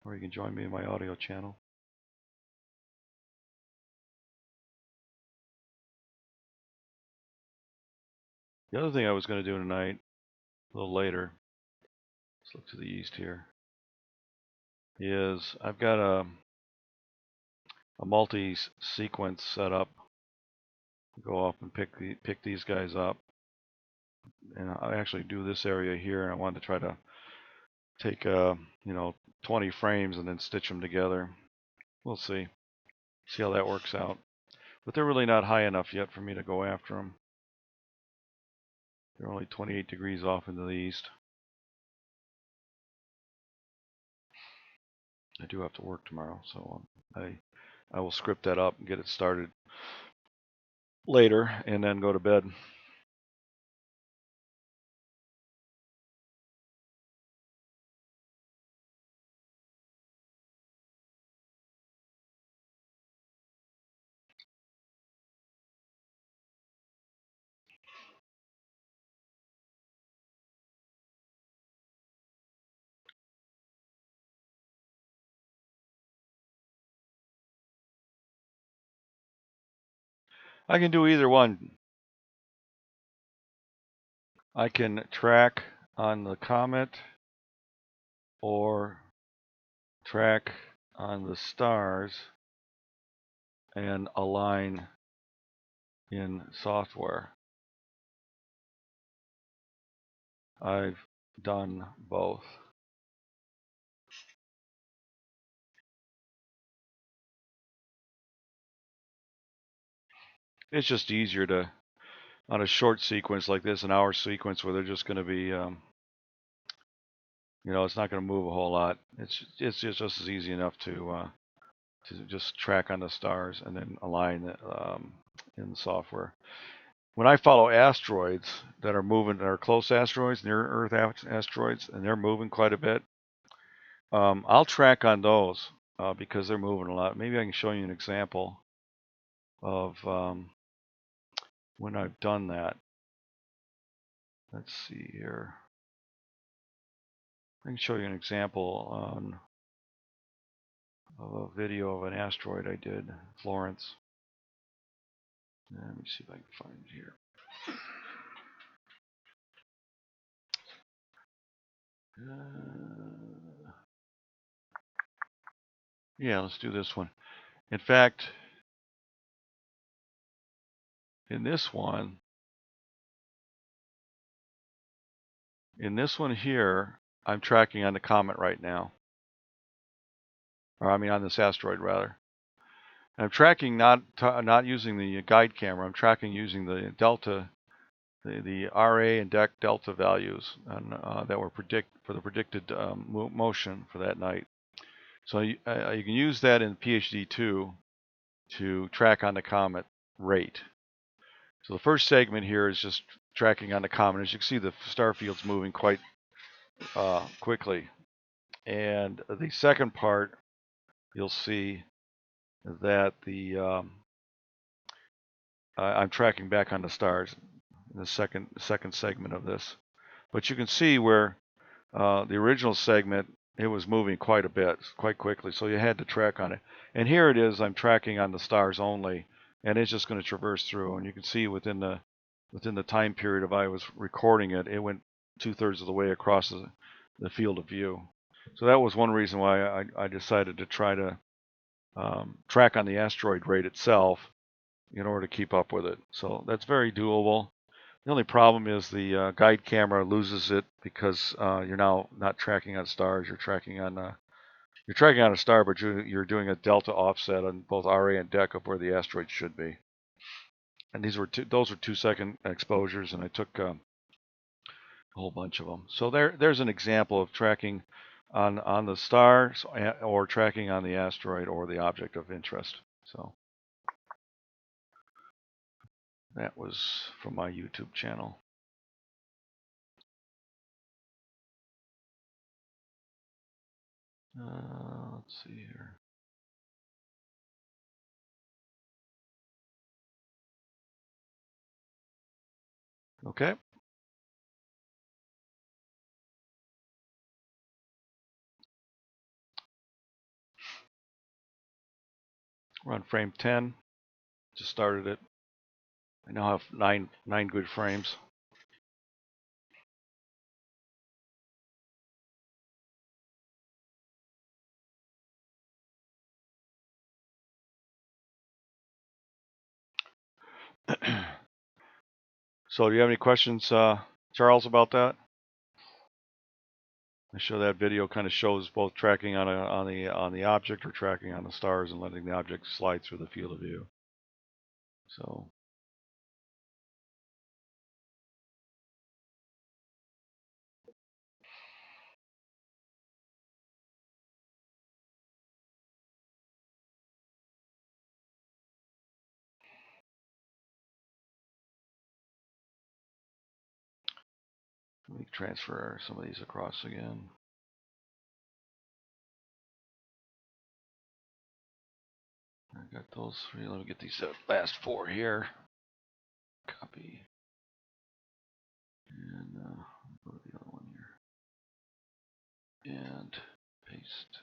or you can join me in my audio channel. The other thing I was going to do tonight, a little later, let's look to the east here, is I've got a multi-sequence set up. Go off and pick these guys up, and I actually do this area here, and I wanted to try to take 20 frames and then stitch them together. We'll see how that works out. But they're really not high enough yet for me to go after them. They're only 28 degrees off into the east. I do have to work tomorrow, so I will script that up and get it started later, and then go to bed. I can do either one. I can track on the comet or track on the stars and align in software. I've done both. It's just easier to, on a short sequence like this, an hour sequence where they're just going to be, it's not going to move a whole lot. It's just as easy enough to just track on the stars and then align it in the software. When I follow asteroids that are moving, that are close asteroids, near Earth asteroids, and they're moving quite a bit, I'll track on those because they're moving a lot. Maybe I can show you an example of when I've done that. Let's see here. I can show you an example of a video of an asteroid I did, Florence. Let me see if I can find it here. Yeah, let's do this one. In fact, in this one here, I'm tracking on the comet right now. Or I mean on this asteroid rather. And I'm tracking not using the guide camera. I'm tracking using the delta, the RA and DEC delta values that were for the predicted motion for that night. So you can use that in PhD2 to track on the comet rate. So the first segment here is just tracking on the comet. As you can see, the star field's moving quite quickly. And the second part, you'll see that I'm tracking back on the stars in the second segment of this. But you can see where the original segment, it was moving quite a bit, quite quickly, so you had to track on it. And here it is, I'm tracking on the stars only, and it's just going to traverse through. And you can see within the time period of I was recording it, it went 2/3 of the way across the field of view. So that was one reason why I decided to try to track on the asteroid rate itself in order to keep up with it. So that's very doable. The only problem is the guide camera loses it because you're now not tracking on stars. You're tracking on a star, but you're doing a delta offset on both RA and DEC of where the asteroid should be. And those were 2-second exposures, and I took a whole bunch of them. So there's an example of tracking on the stars or tracking on the asteroid or the object of interest. So that was from my YouTube channel. Let's see here. Okay. We're on frame 10. Just started it. I now have nine good frames. So do you have any questions, Charles, about that? I show that video kind of shows both tracking on the object or tracking on the stars and letting the object slide through the field of view. So let me transfer some of these across again. I got those three. Let me get these last four here. Copy. And go to the other one here. And paste.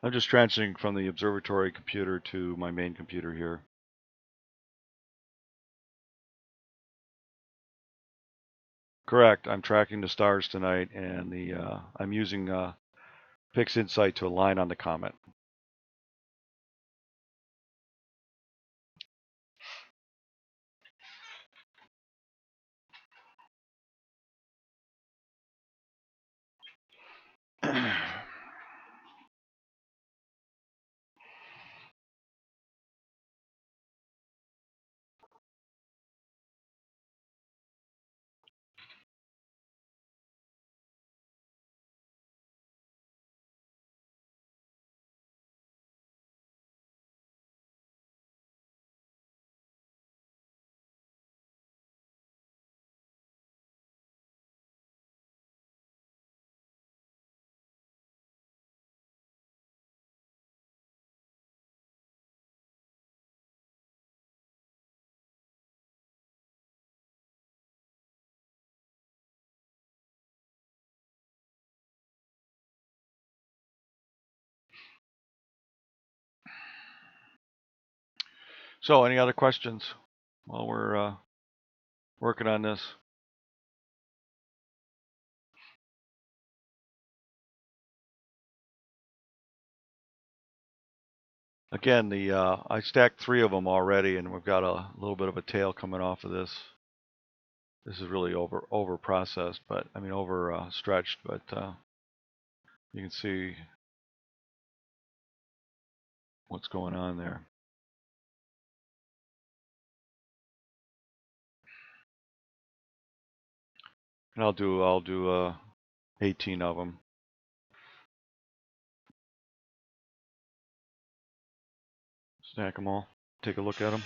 I'm just transferring from the Observatory computer to my main computer here. Correct. I'm tracking the stars tonight, and I'm using Picks insight to align on the comment. So, any other questions while we're working on this? Again, I stacked 3 of them already, and we've got a little bit of a tail coming off of this. This is really over processed, but I mean over stretched, but you can see what's going on there. And I'll do 18 of them. Stack them all. Take a look at them.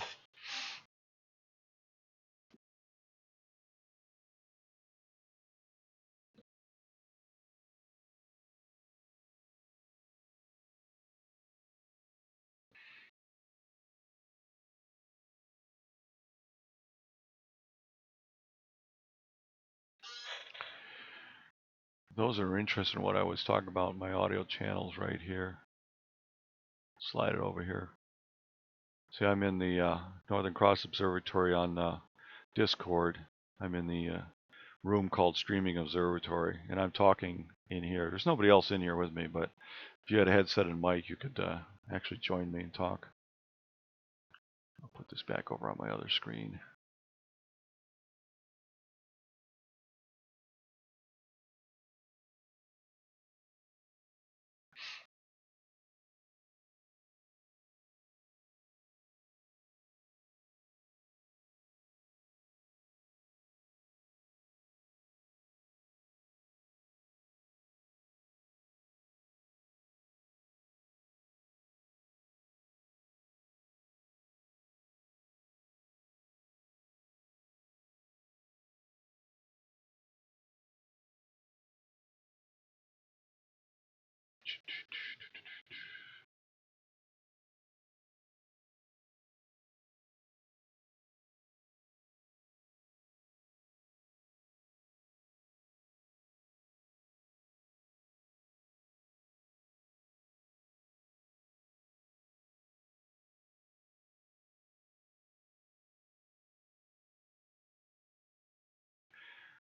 Those are interested in what I was talking about in my audio channels right here. Slide it over here. See, I'm in the Northern Cross Observatory on Discord. I'm in the room called Streaming Observatory, and I'm talking in here. There's nobody else in here with me, but if you had a headset and mic, you could actually join me and talk. I'll put this back over on my other screen.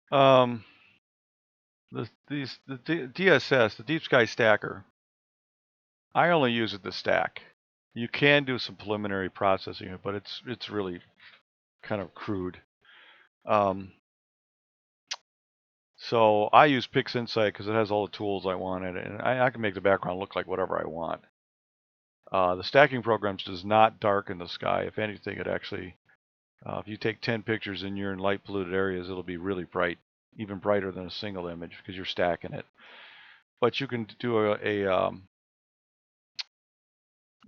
The DSS, the Deep Sky Stacker, I only use it to stack. You can do some preliminary processing, but it's really kind of crude. So I use PixInsight because it has all the tools I want in it, and I can make the background look like whatever I want. The stacking programs does not darken the sky. If anything, it actually, if you take 10 pictures and you're in light polluted areas, it'll be really bright, even brighter than a single image because you're stacking it. But you can do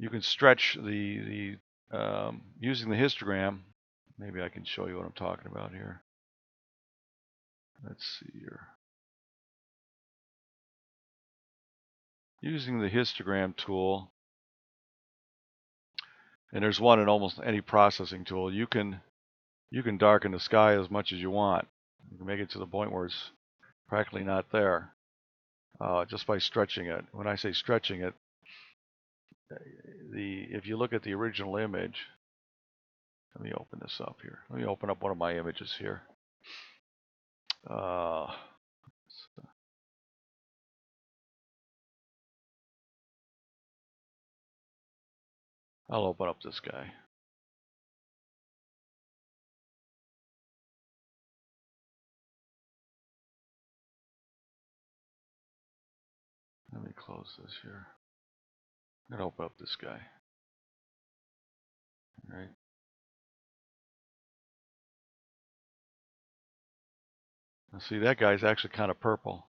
you can stretch the using the histogram. Maybe I can show you what I'm talking about here. Let's see here. Using the histogram tool, and there's one in almost any processing tool, you can darken the sky as much as you want. You can make it to the point where it's practically not there, just by stretching it. When I say stretching it, if you look at the original image, let me open this up here. Let me open up one of my images here. I'll open up this guy. Let me close this here. I'm going to open up this guy. All right. Now see, that guy's actually kind of purple.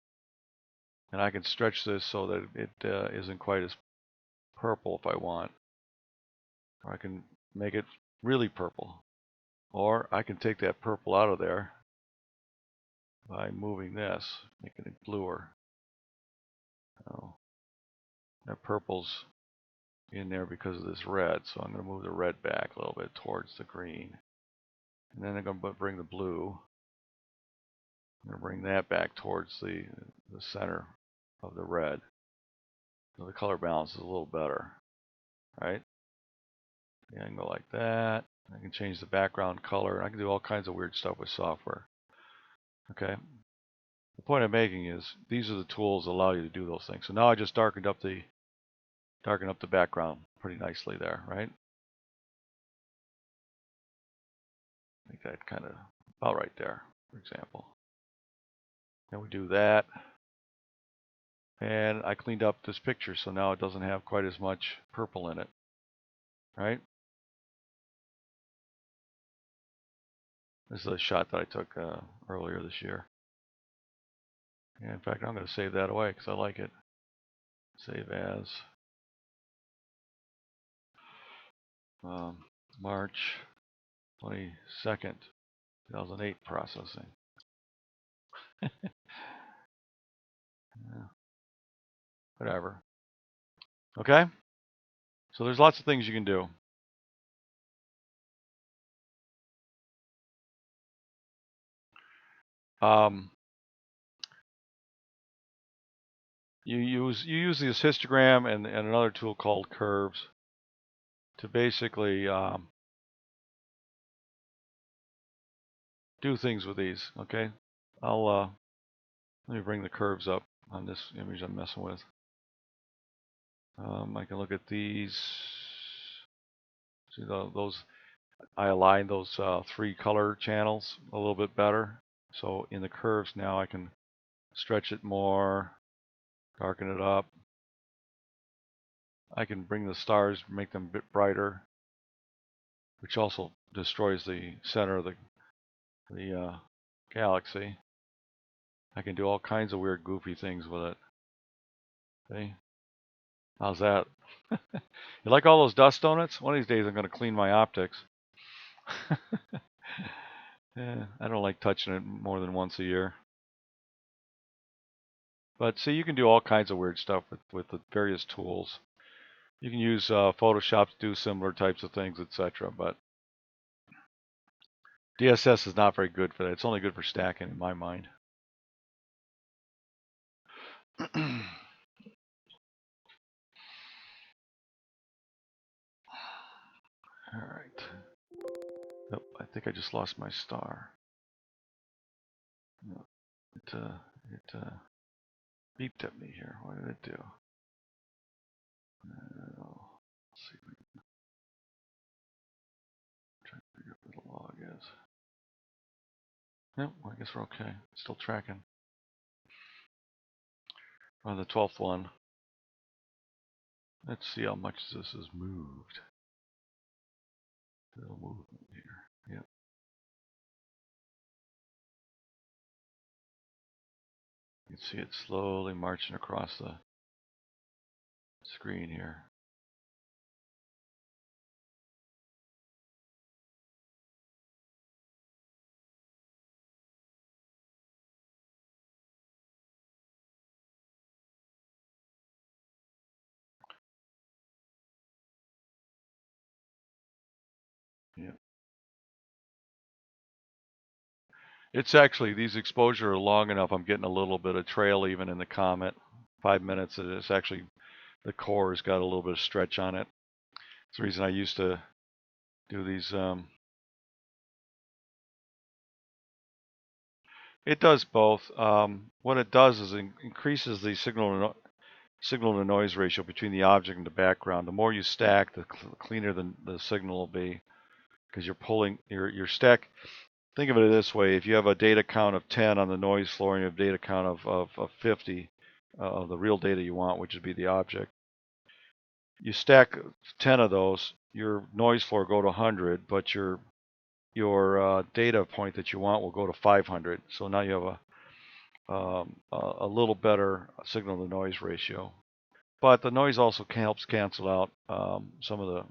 And I can stretch this so that it isn't quite as purple if I want. Or I can make it really purple. Or I can take that purple out of there by moving this, making it bluer. Oh, that purple's in there because of this red, so I'm going to move the red back a little bit towards the green. And then I'm going to bring the blue. I'm going to bring that back towards the center of the red. So the color balance is a little better, right? Yeah, I can go like that. I can change the background color. I can do all kinds of weird stuff with software. Okay. The point I'm making is these are the tools that allow you to do those things. So now I just darkened up the background pretty nicely there, right? Make that kind of about right there, for example. Then we do that. And I cleaned up this picture, so now it doesn't have quite as much purple in it, right? This is a shot that I took earlier this year. And in fact, I'm going to save that away because I like it. Save as March 22nd, 2008 processing. Yeah, whatever. Okay? So there's lots of things you can do. You use this histogram and another tool called curves to basically do things with these. Okay, let me bring the curves up on this image I'm messing with. I can look at these. See those? I align those 3 color channels a little bit better. So in the curves now I can stretch it more, darken it up. I can bring the stars, make them a bit brighter, which also destroys the center of the galaxy. I can do all kinds of weird, goofy things with it. See? How's that? You like all those dust donuts? One of these days I'm going to clean my optics. Yeah, I don't like touching it more than once a year. But see, you can do all kinds of weird stuff with the various tools. You can use Photoshop to do similar types of things, etc. But DSS is not very good for that. It's only good for stacking in my mind. All right. Nope, I think I just lost my star. No, it beeped at me here. What did it do? Let's see if we can try to figure out what the log is. Yep, well, I guess we're okay. Still tracking. On the 12th one. Let's see how much this has moved. Little movement here. Yep. You can see it slowly marching across the screen here. Yep. It's actually, these exposure are long enough. I'm getting a little bit of trail even in the comet. 5 minutes. It's actually, the core's got a little bit of stretch on it. It's the reason I used to do these. It does both. What it does is increases the signal to noise ratio between the object and the background. The more you stack, the cleaner the signal will be, because you're pulling your stack. Think of it this way: if you have a data count of 10 on the noise floor and you have a data count of 50 of the real data you want, which would be the object, you stack 10 of those, your noise floor go to 100, but your data point that you want will go to 500. So now you have a little better signal to noise ratio. But the noise also helps cancel out some of the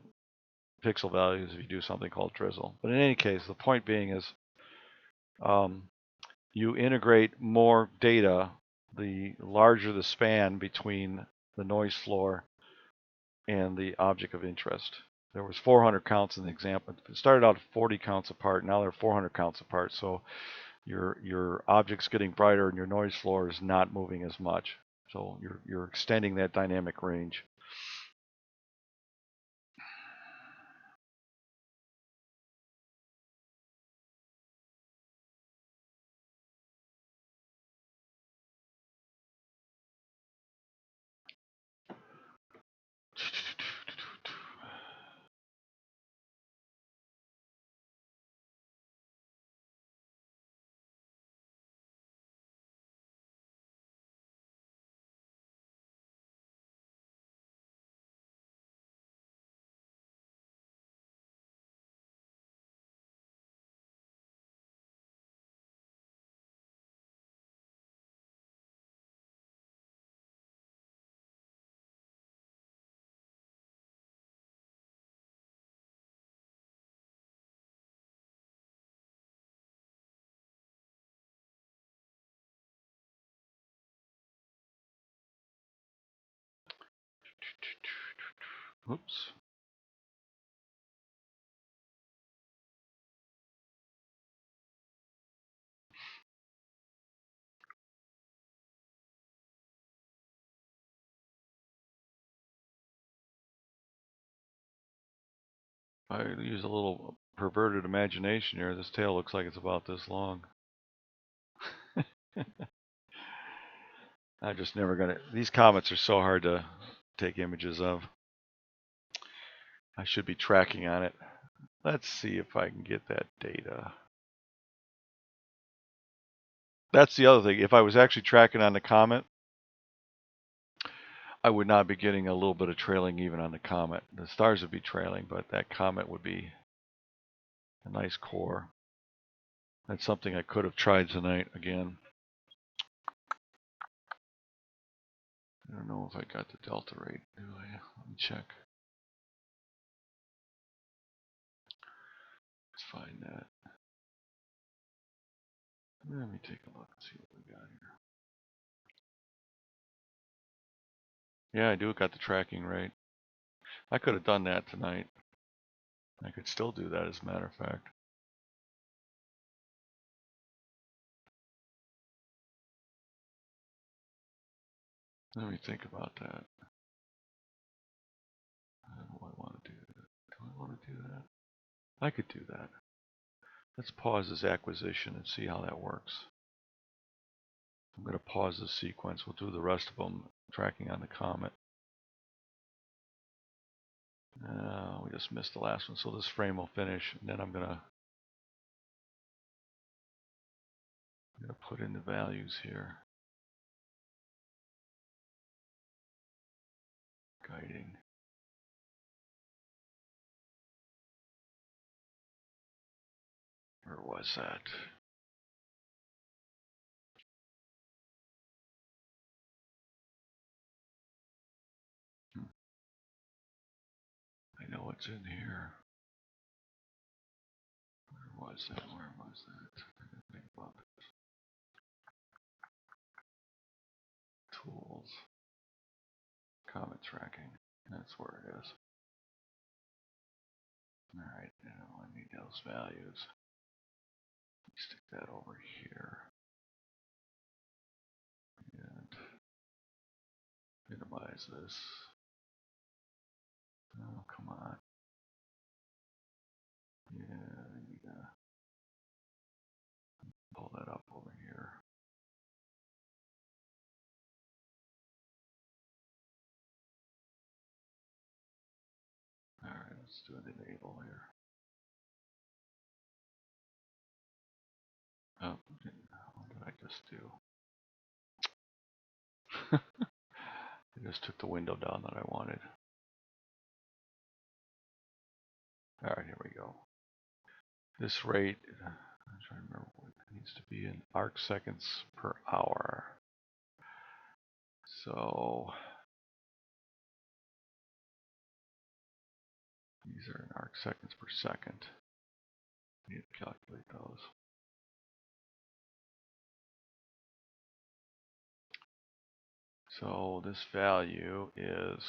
pixel values if you do something called drizzle. But in any case, the point being is you integrate more data, the larger the span between the noise floor and the object of interest. There was 400 counts in the example. It started out 40 counts apart. Now they're 400 counts apart. So your object's getting brighter and your noise floor is not moving as much. So you're extending that dynamic range. Oops. I use a little perverted imagination here. This tail looks like it's about this long. I just never gonna. These comets are so hard to take images of. I should be tracking on it. Let's see if I can get that data. That's the other thing. If I was actually tracking on the comet, I would not be getting a little bit of trailing even on the comet. The stars would be trailing, but that comet would be a nice core. That's something I could have tried tonight again. I don't know if I got the delta rate, do I? Let me check. Let's find that. Let me take a look and see what we got here. Yeah, I do got the tracking right. I could have done that tonight. I could still do that, as a matter of fact. Let me think about that. Do I want to do that? Do I want to do that? I could do that. Let's pause this acquisition and see how that works. I'm going to pause this sequence. We'll do the rest of them tracking on the comet. We just missed the last one, so this frame will finish, and then I'm going to put in the values here. Guiding. Where was that? I know it's in here. Where was that? Where was that? I didn't think about it. Tools. Comet tracking. That's where it is. Alright, now I need those values. Stick that over here. And minimize this. Oh, come on. Yeah, I need to pull that up over here. Let's do an enable here. Oh, what did I just do? I just took the window down that I wanted. All right, here we go. This rate, I'm trying to remember what it needs to be in arc seconds per hour. So these are in arc seconds per second. I need to calculate those. So this value is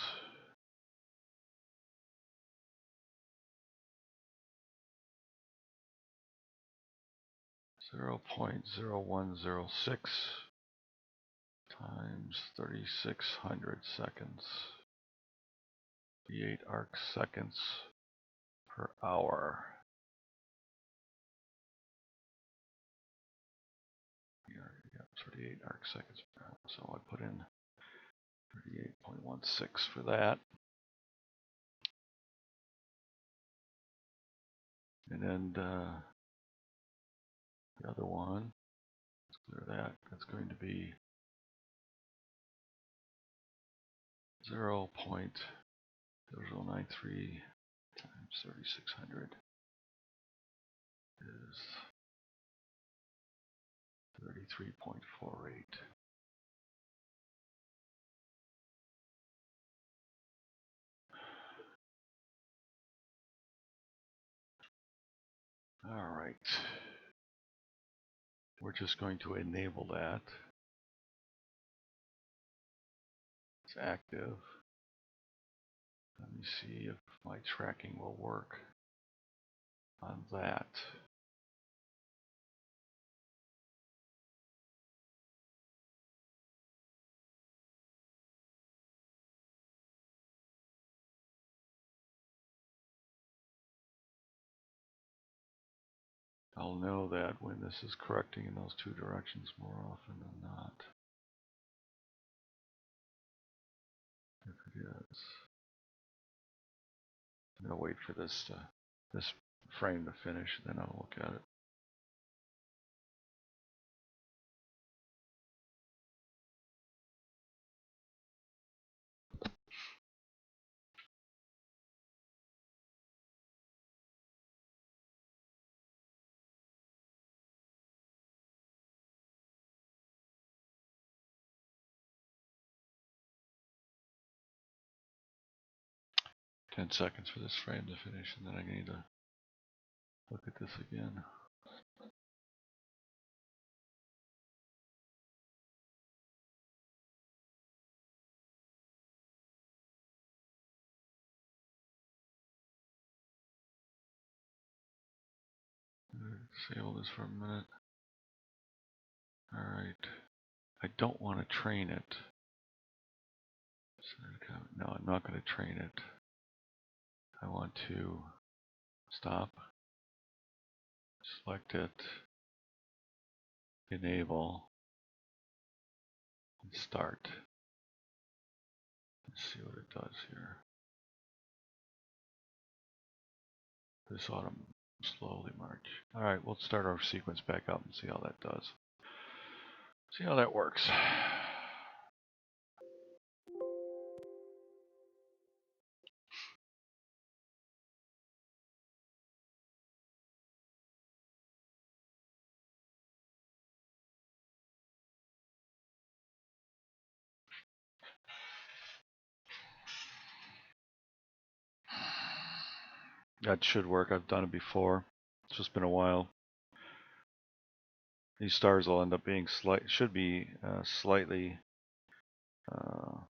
0.0106 times 3600 seconds. 38 arc seconds per hour. Yeah, 38 arc seconds per hour. So I put in 38.16 for that. And then the other one, let's clear that. That's going to be 0.0093 times 3600 is 33.48. All right. We're just going to enable that. It's active. Let me see if my tracking will work on that. I'll know that when this is correcting in those two directions more often than not. If it is, I'm going to wait for this frame to finish, then I'll look at it. Ten seconds for this frame to finish, and then I need to look at this again. Disable this for a minute. Alright. I don't want to train it. No, I'm not going to train it. I want to stop, select it, enable, and start. Let's see what it does here. This ought to slowly march. Alright, we'll start our sequence back up and see how that does. See how that works. That should work. I've done it before. It's just been a while. These stars will end up being slightly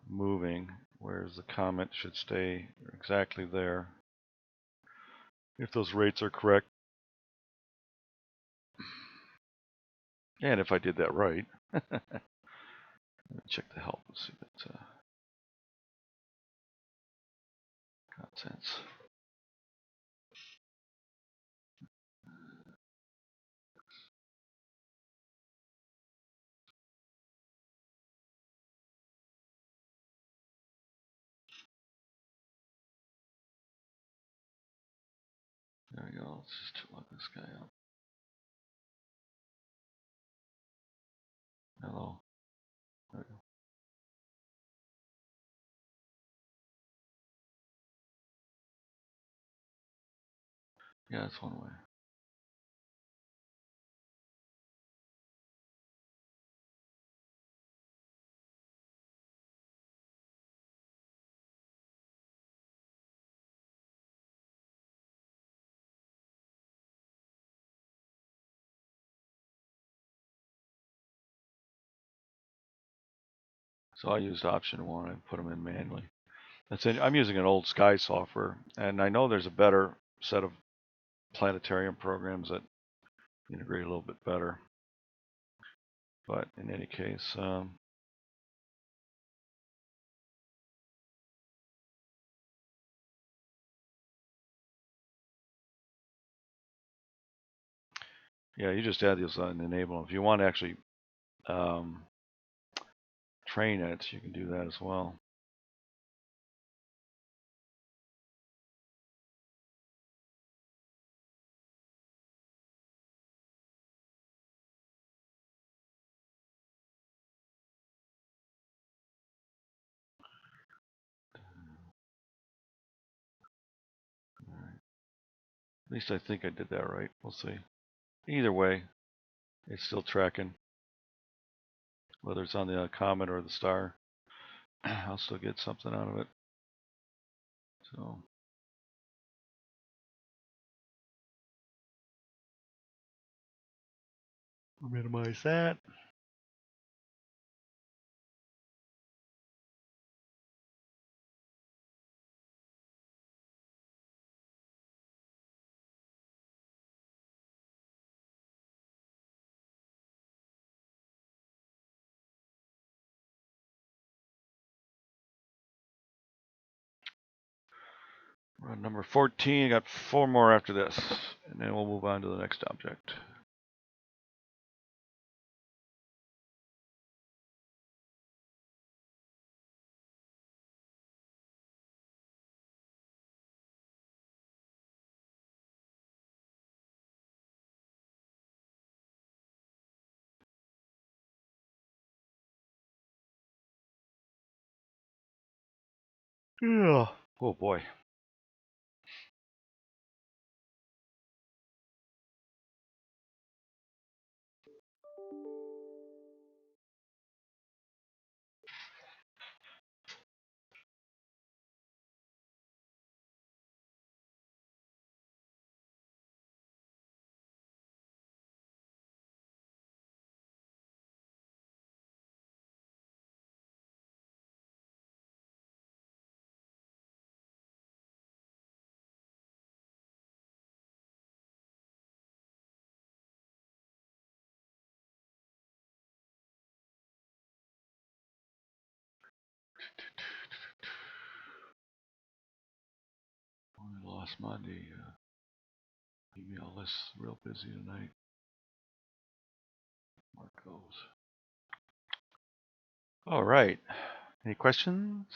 moving, whereas the comet should stay exactly there. If those rates are correct, and if I did that right. Let me check the help and see if it's got sense. There we go. Let's just look this guy up. Hello. There we go. Yeah, that's one way. So I used option 1 and put them in manually. That's it. I'm using an old Sky software, and I know there's a better set of planetarium programs that integrate a little bit better. But in any case, yeah, you just add these and enable them. If you want to actually train it, you can do that as well. At least I think I did that right. We'll see. Either way, it's still tracking. Whether it's on the comet or the star, I'll still get something out of it. So we'll minimize that. We're on number 14. Got 4 more after this, and then we'll move on to the next object. Yeah. Oh boy. I lost my email list. Real busy tonight. Marcos. All right. Any questions?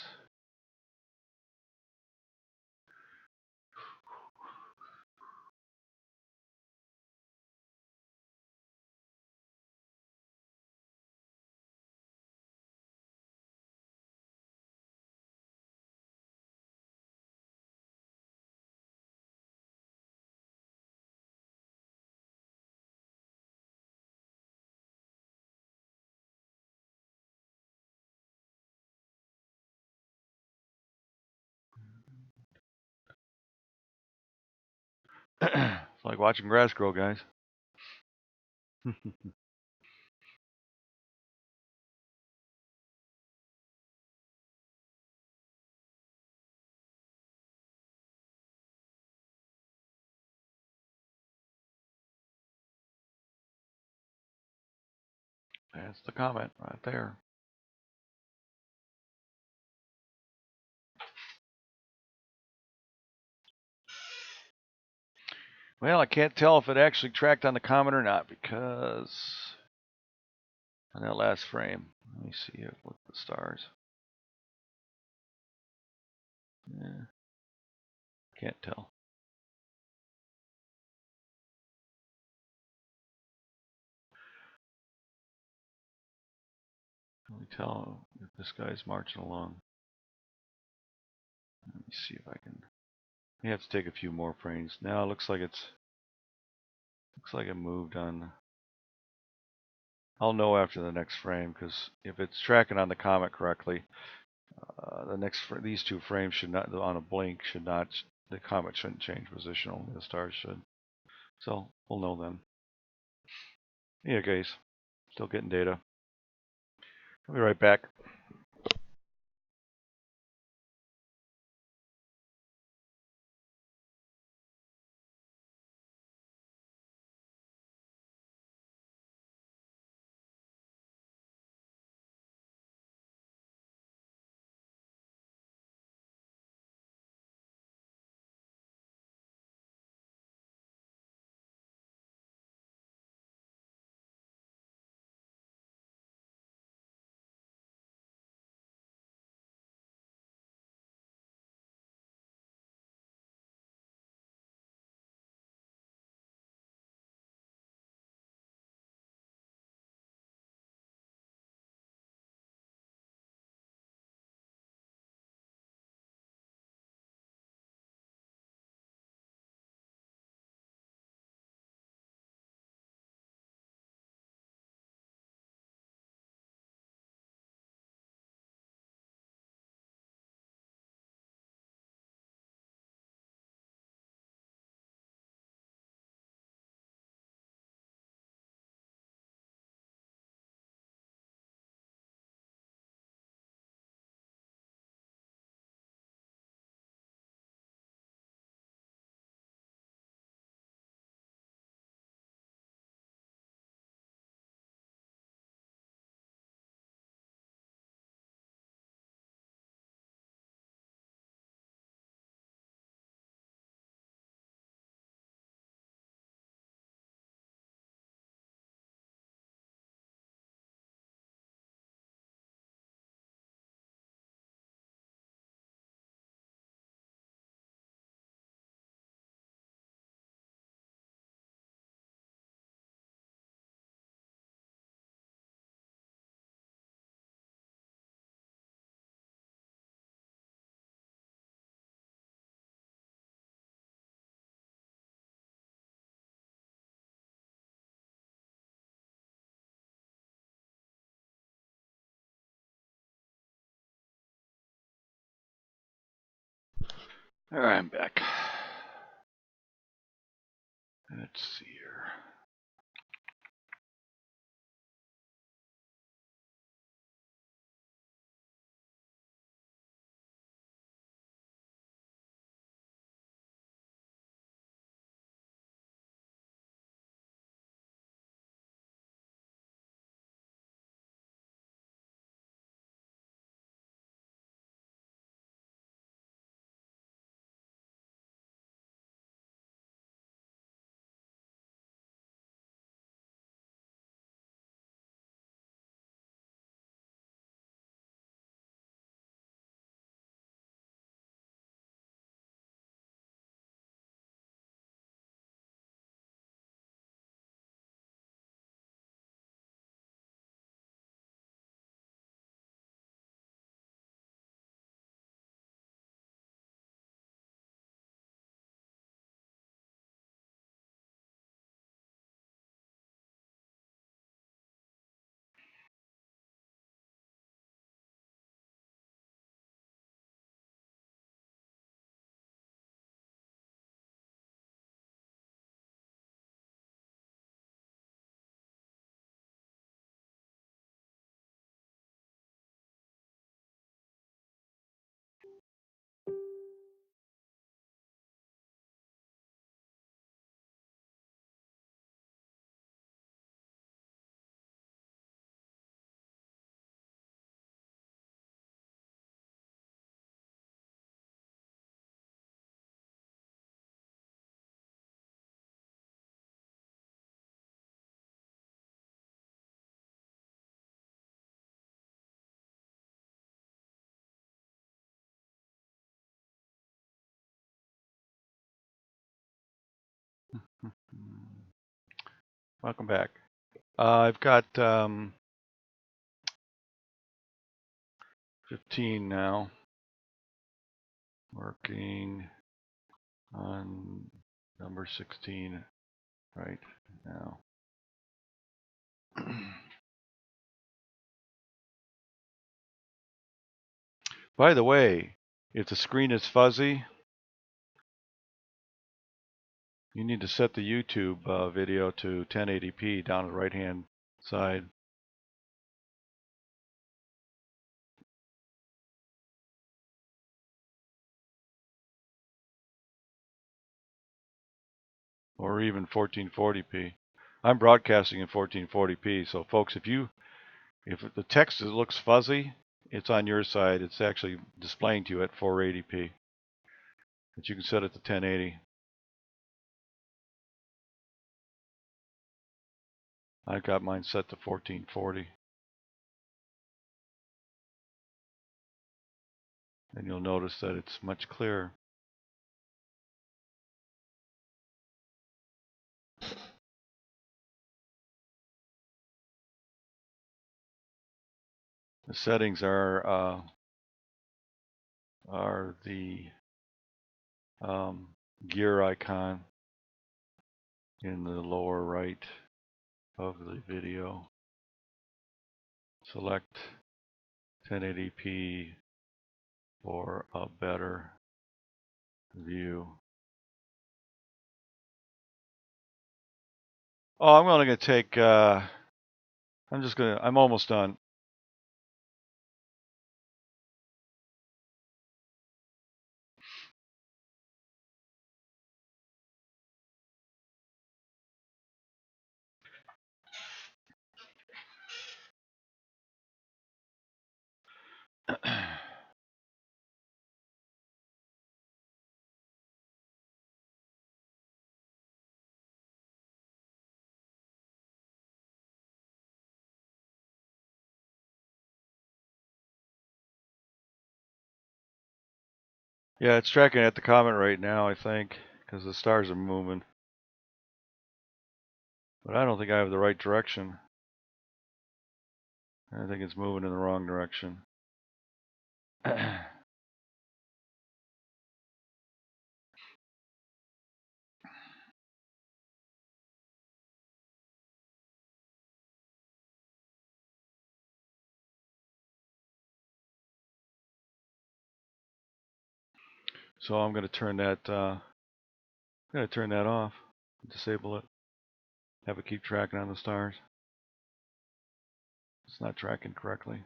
It's like watching grass grow, guys. That's the comment right there. Well, I can't tell if it actually tracked on the comet or not because on that last frame, let me see it with the stars. Yeah, can't tell. Can we tell if this guy's marching along? Let me see if I can. You have to take a few more frames. Now it looks like it moved on. I'll know after the next frame because if it's tracking on the comet correctly, these 2 frames should not on a blink should not. The comet shouldn't change position. Only the stars should. So we'll know then. Yeah, guys, still getting data. I'll be right back. All right, I'm back. Let's see here. Welcome back. I've got 15 now. Working on number 16 right now. By the way, if the screen is fuzzy, you need to set the YouTube video to 1080p down the right hand side. Or even 1440p. I'm broadcasting in 1440p, so folks, if the text looks fuzzy, it's on your side. It's actually displaying to you at 480p. But you can set it to 1080. I've got mine set to 1440. And you'll notice that it's much clearer. The settings are the gear icon in the lower right of the video. Select 1080p for a better view. Oh, I'm only going to take, I'm almost done. Yeah, it's tracking at the comet right now, I think, because the stars are moving. But I don't think I have the right direction. I think it's moving in the wrong direction. So I'm going to turn that off, disable it, have it keep tracking on the stars. It's not tracking correctly.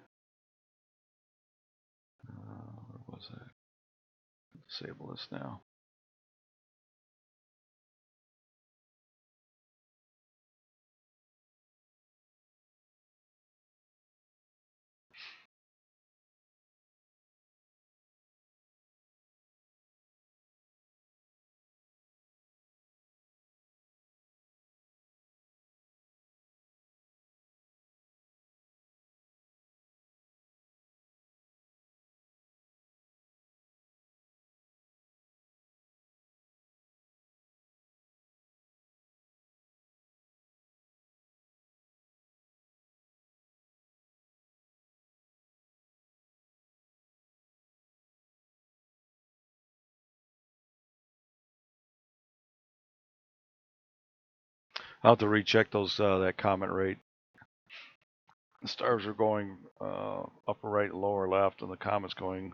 Where was it? Disable this now. I'll have to recheck those that comet rate. The stars are going upper right, lower left, and the comet's going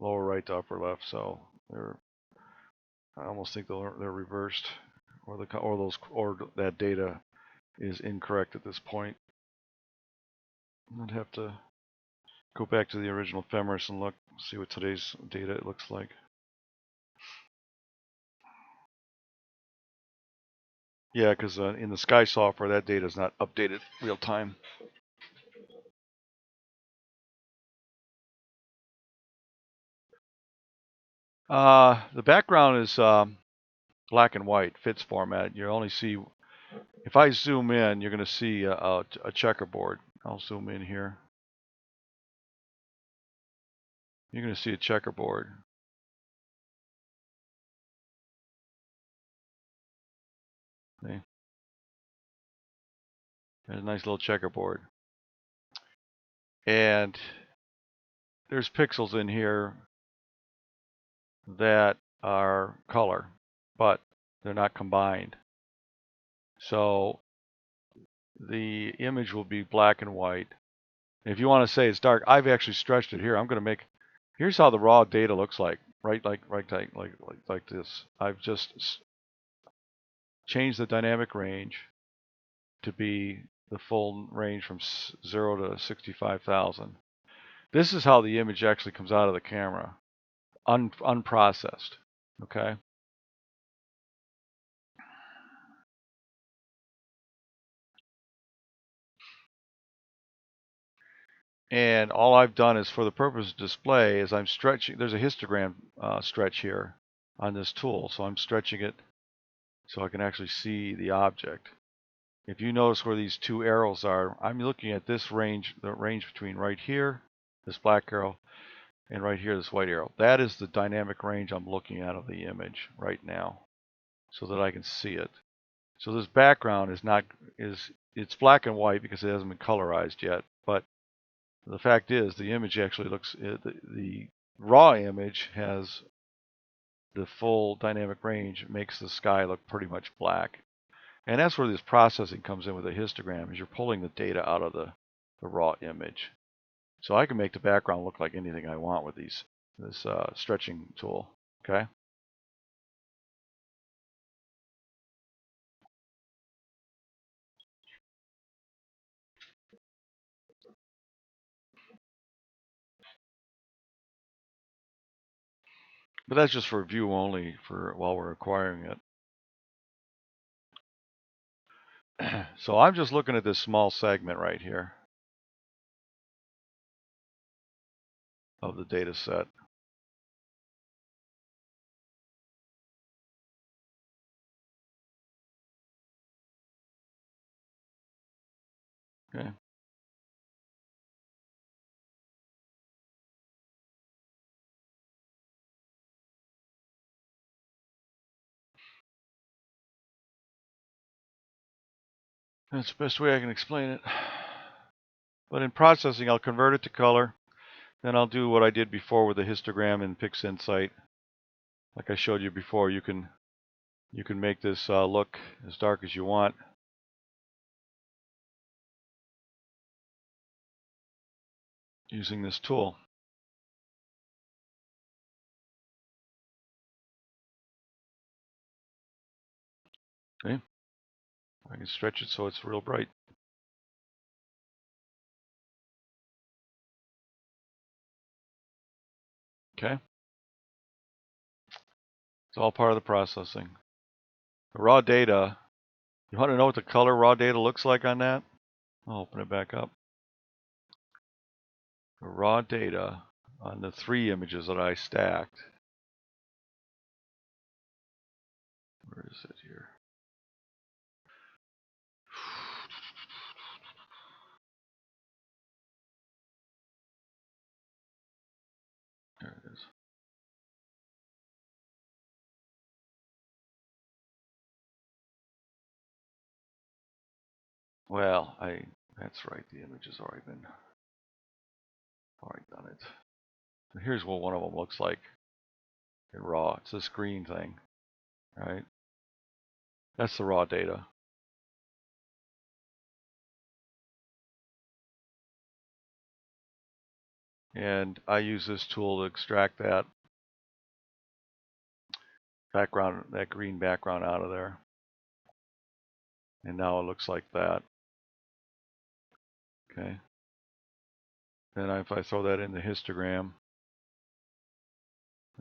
lower right to upper left. So I almost think they're reversed, or that data is incorrect at this point. I'd have to go back to the original ephemeris and look, see what today's data looks like. Yeah, because in the Sky software, that data is not updated real time. The background is black and white, FITS format. You only see, if I zoom in, you're going to see a checkerboard. I'll zoom in here. You're going to see a checkerboard. See? There's a nice little checkerboard. And there's pixels in here that are color, but they're not combined. So the image will be black and white. If you want to say it's dark, I've actually stretched it here. I'm going to make, here's how the raw data looks like, right? Like this. I've just changed the dynamic range to be the full range from 0 to 65,000. This is how the image actually comes out of the camera, unprocessed, okay? And all I've done is, for the purpose of display, is I'm stretching, there's a histogram stretch here on this tool, so I'm stretching it so I can actually see the object. If you notice where these two arrows are, I'm looking at this range, the range between right here, this black arrow, and right here, this white arrow. That is the dynamic range I'm looking at of the image right now, so that I can see it. So this background it's black and white because it hasn't been colorized yet, but the fact is the image actually looks, the raw image has the full dynamic range, makes the sky look pretty much black. And that's where this processing comes in with a histogram, is you're pulling the data out of the raw image. So I can make the background look like anything I want with this stretching tool, okay? But that's just for view only for while we're acquiring it. So I'm just looking at this small segment right here of the data set. Okay. That's the best way I can explain it. But in processing, I'll convert it to color. Then I'll do what I did before with the histogram in PixInsight. Like I showed you before, you can make this look as dark as you want. Using this tool. Okay. I can stretch it so it's real bright. Okay. It's all part of the processing. The raw data, you want to know what the color raw data looks like on that? I'll open it back up. The raw data on the 3 images that I stacked. Where is it here? There it is. Well, that's right, the image has already done it. So here's what one of them looks like in raw. It's this green thing, right? That's the raw data. And I use this tool to extract that background, that green background out of there. And now it looks like that. Okay. Then if I throw that in the histogram,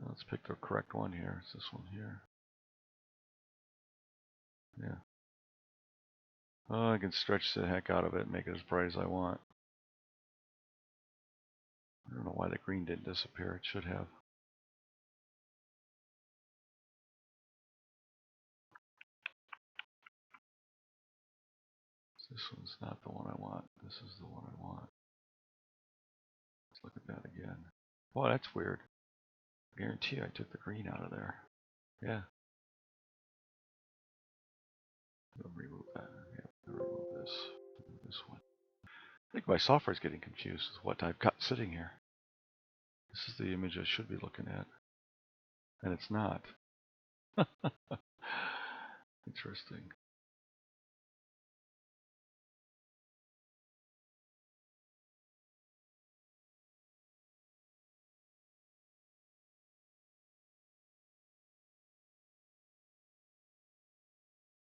let's pick the correct one here. It's this one here. Yeah. Oh, I can stretch the heck out of it and make it as bright as I want. I don't know why the green didn't disappear. It should have. This one's not the one I want. This is the one I want. Let's look at that again. Boy, that's weird. I guarantee I took the green out of there. Yeah. I'll remove that. Yep, remove this. Remove this one. I think my software is getting confused with what I've got sitting here. This is the image I should be looking at. And it's not. Interesting.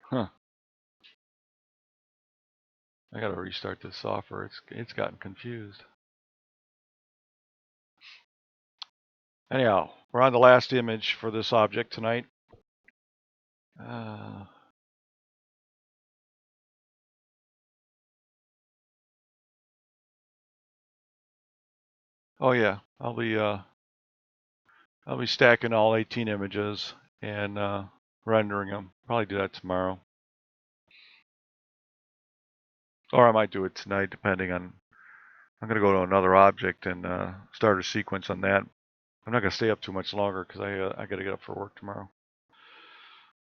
Huh. I gotta restart this software. It's gotten confused. Anyhow, we're on the last image for this object tonight. Oh yeah, I'll be stacking all 18 images and rendering them. Probably do that tomorrow, or I might do it tonight, depending on. I'm gonna go to another object and start a sequence on that. I'm not gonna stay up too much longer because I gotta get up for work tomorrow.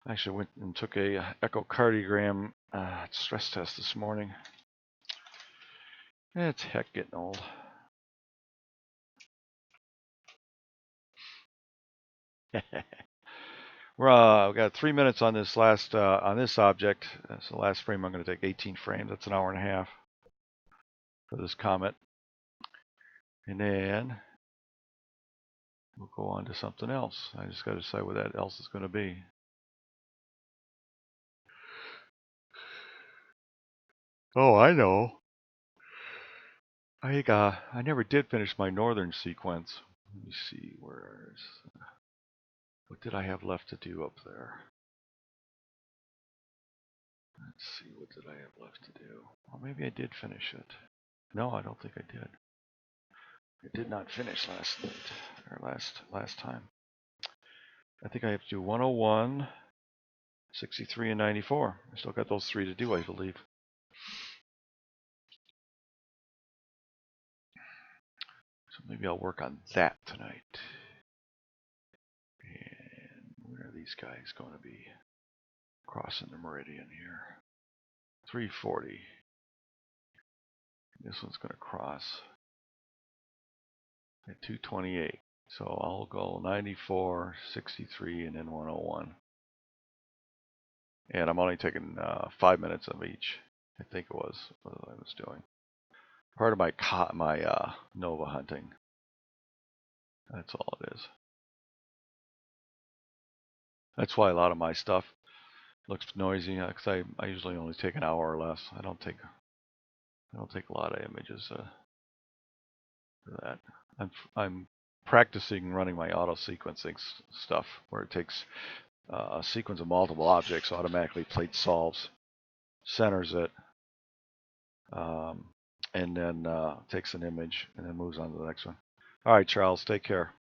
I actually went and took a echocardiogram stress test this morning. It's heck getting old. We've got 3 minutes on this last on this object. That's the last frame. I'm going to take 18 frames. That's an hour and a half for this comet, and then we'll go on to something else. I just got to decide what that else is going to be. Oh, I know. I never did finish my northern sequence. Let me see what did I have left to do up there? Let's see, what did I have left to do? Well, maybe I did finish it. No, I don't think I did. I did not finish last night, or last time. I think I have to do 101, 63, and 94. I still got those 3 to do, I believe. So maybe I'll work on that tonight. And where are these guys going to be crossing the meridian here? 340. This one's going to cross at 228. So I'll go 94, 63, and then 101. And I'm only taking 5 minutes of each. I think it was what I was doing. Part of my Nova hunting. That's all it is. That's why a lot of my stuff looks noisy, because I usually only take an hour or less. I don't take a lot of images for that. I'm practicing running my auto sequencing stuff, where it takes a sequence of multiple objects, automatically plate solves, centers it, and then takes an image and then moves on to the next one. All right, Charles, take care.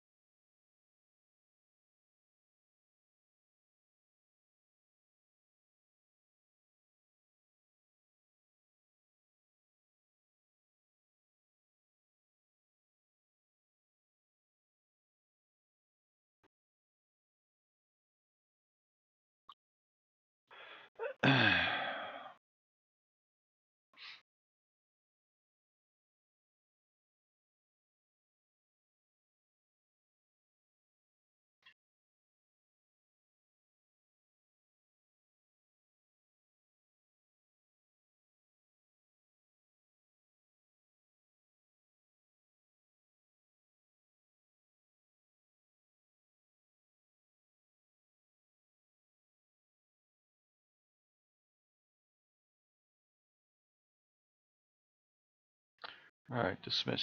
All right, dismiss.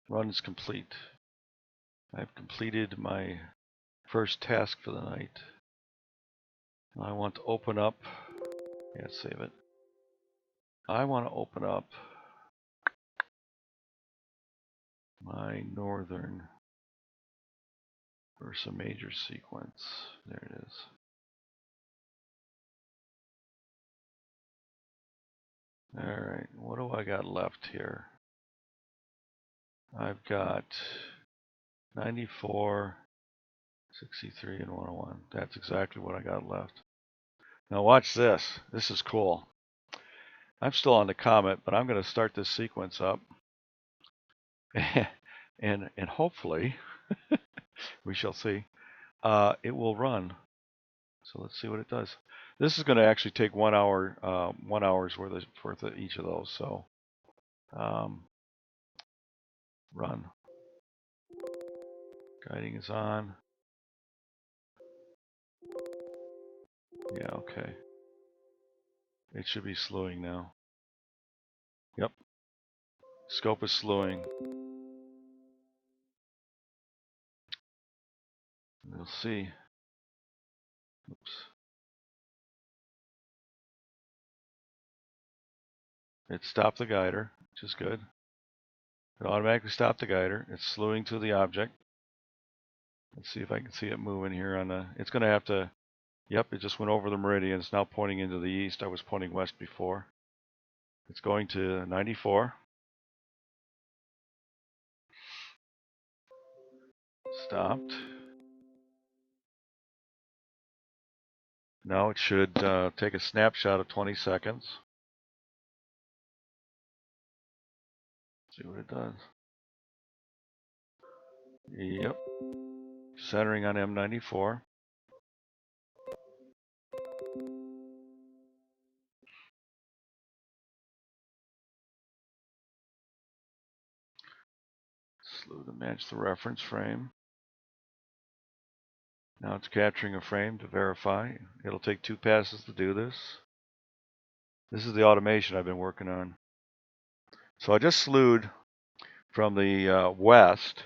Run is complete. I've completed my first task for the night. I want to open up. Yeah, save it. I want to open up my northern Ursa Major sequence. There it is. All right, what do I got left here? I've got 94, 63, and 101. That's exactly what I got left. Now watch this. This is cool. I'm still on the comet, but I'm going to start this sequence up. and hopefully we shall see. It will run. So let's see what it does. This is going to actually take 1 hour, 1 hour's worth of each of those. So run. Guiding is on. Yeah, okay. It should be slewing now. Yep. Scope is slewing. We'll see. Oops. It stopped the guider, which is good. It automatically stopped the guider. It's slewing to the object. Let's see if I can see it moving here on the. It's going to have to. Yep, it just went over the meridian. It's now pointing into the east. I was pointing west before. It's going to 94. Stopped. Now it should take a snapshot of 20 seconds. See what it does. Yep. Centering on M94. Slew to match the reference frame. Now it's capturing a frame to verify. It'll take 2 passes to do this. This is the automation I've been working on. So I just slewed from the west,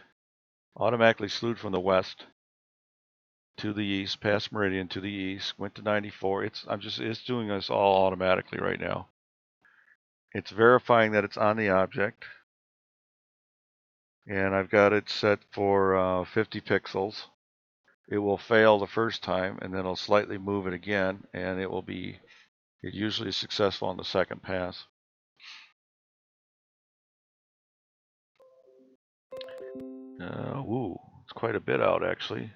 automatically slewed from the west to the east, past meridian to the east, went to 94. It's doing this all automatically right now. It's verifying that it's on the object. And I've got it set for 50 pixels. It will fail the first time, and then I'll slightly move it again, and it usually is successful on the second pass. Ooh, it's quite a bit out actually.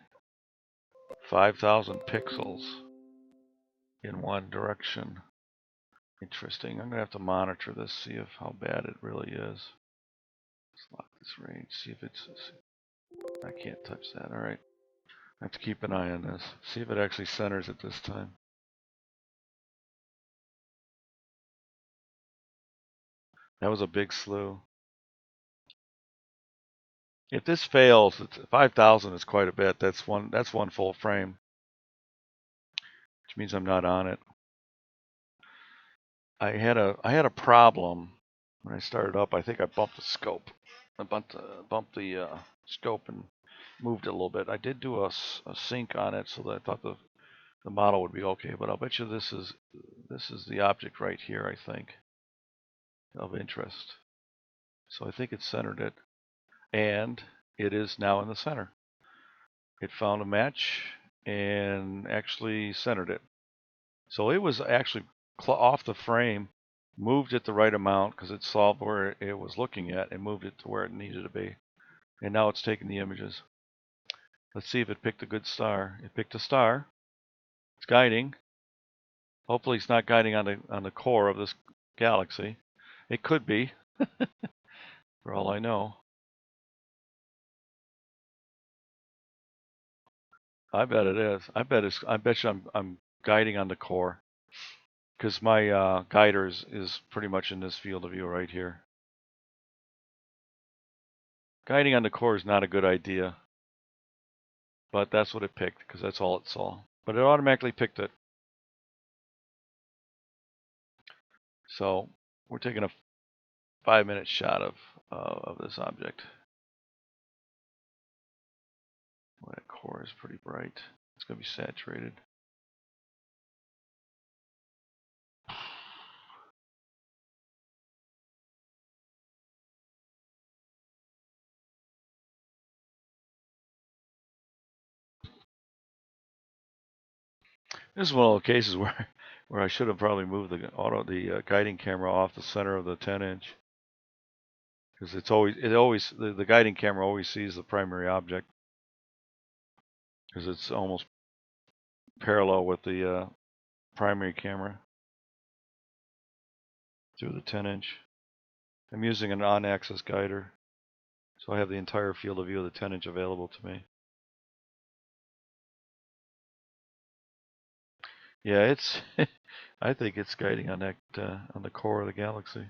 5,000 pixels in one direction. Interesting. I'm gonna have to monitor this, see if how bad it really is. Let's lock this range, see if it's. I can't touch that. All right. I have to keep an eye on this. See if it actually centers it this time. That was a big slew. If this fails, 5,000 is quite a bit. That's one full frame, which means I'm not on it. I had a problem when I started up. I think I bumped the scope. I bumped the scope and moved it a little bit. I did do a sync on it so that I thought the model would be okay. But I'll bet you this is the object right here. I think of interest. So I think it centered it, and it is now in the center. It found a match and actually centered it. So it was actually off the frame, moved it the right amount because it solved where it was looking at and moved it to where it needed to be. And now it's taking the images. Let's see if it picked a good star. It picked a star. It's guiding. Hopefully it's not guiding on the core of this galaxy. It could be, for all I know. I bet it is. I bet you I'm guiding on the core, because my guider is pretty much in this field of view right here. Guiding on the core is not a good idea, but that's what it picked because that's all it saw. But it automatically picked it. So we're taking a 5-minute shot of this object. Well, that core is pretty bright. It's going to be saturated. This is one of the cases where I should have probably moved the guiding camera off the center of the 10-inch, because the guiding camera always sees the primary object because it's almost parallel with the primary camera through the 10-inch. I'm using an on-axis guider. So I have the entire field of view of the 10-inch available to me. Yeah, it's. I think it's guiding on that on the core of the galaxy.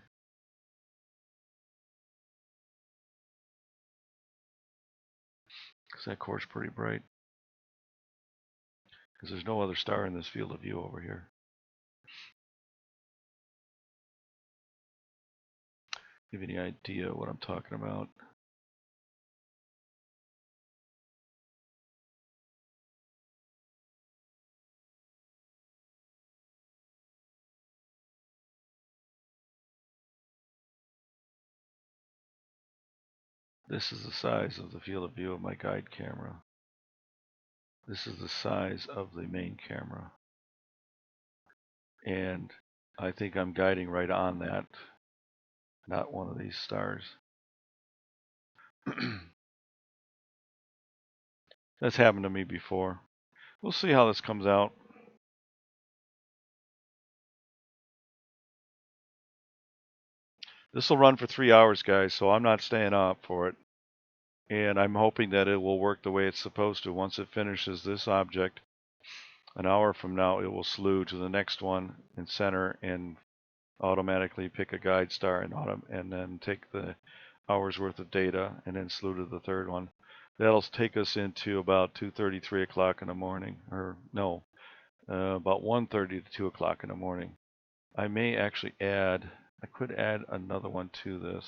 Because that core's pretty bright. Because there's no other star in this field of view over here. Give you any idea what I'm talking about? This is the size of the field of view of my guide camera. This is the size of the main camera. And I think I'm guiding right on that, not one of these stars. That's happened to me before. We'll see how this comes out. This will run for 3 hours, guys, so I'm not staying up for it. And I'm hoping that it will work the way it's supposed to. Once it finishes this object, an hour from now, it will slew to the next one in center and automatically pick a guide star and then take the hour's worth of data and then slew to the third one. That'll take us into about 2:30, 3 o'clock in the morning, or no, about 1:30 to 2 o'clock in the morning. I may actually I could add another one to this.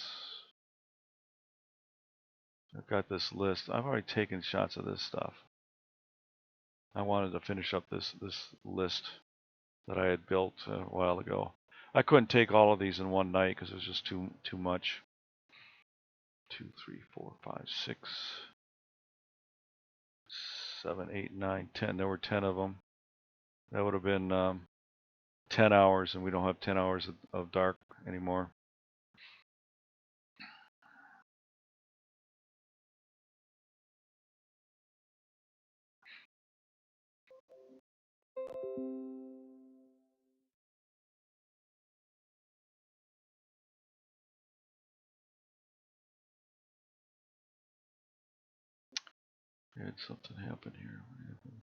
I've got this list. I've already taken shots of this stuff. I wanted to finish up this list that I had built a while ago. I couldn't take all of these in one night because it was just too much. 2, 3, 4, 5, 6, 7, 8, 9, 10. There were 10 of them. That would have been 10 hours, and we don't have 10 hours of dark anymore. Had something happen here. What happened?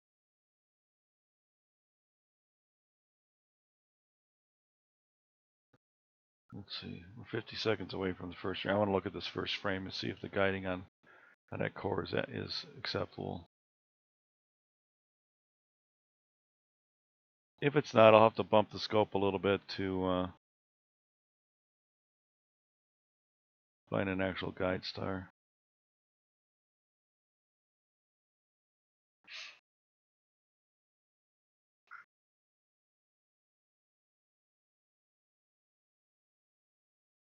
Let's see. We're 50 seconds away from the first frame. I want to look at this first frame and see if the guiding on that core is acceptable. If it's not, I'll have to bump the scope a little bit to find an actual guide star.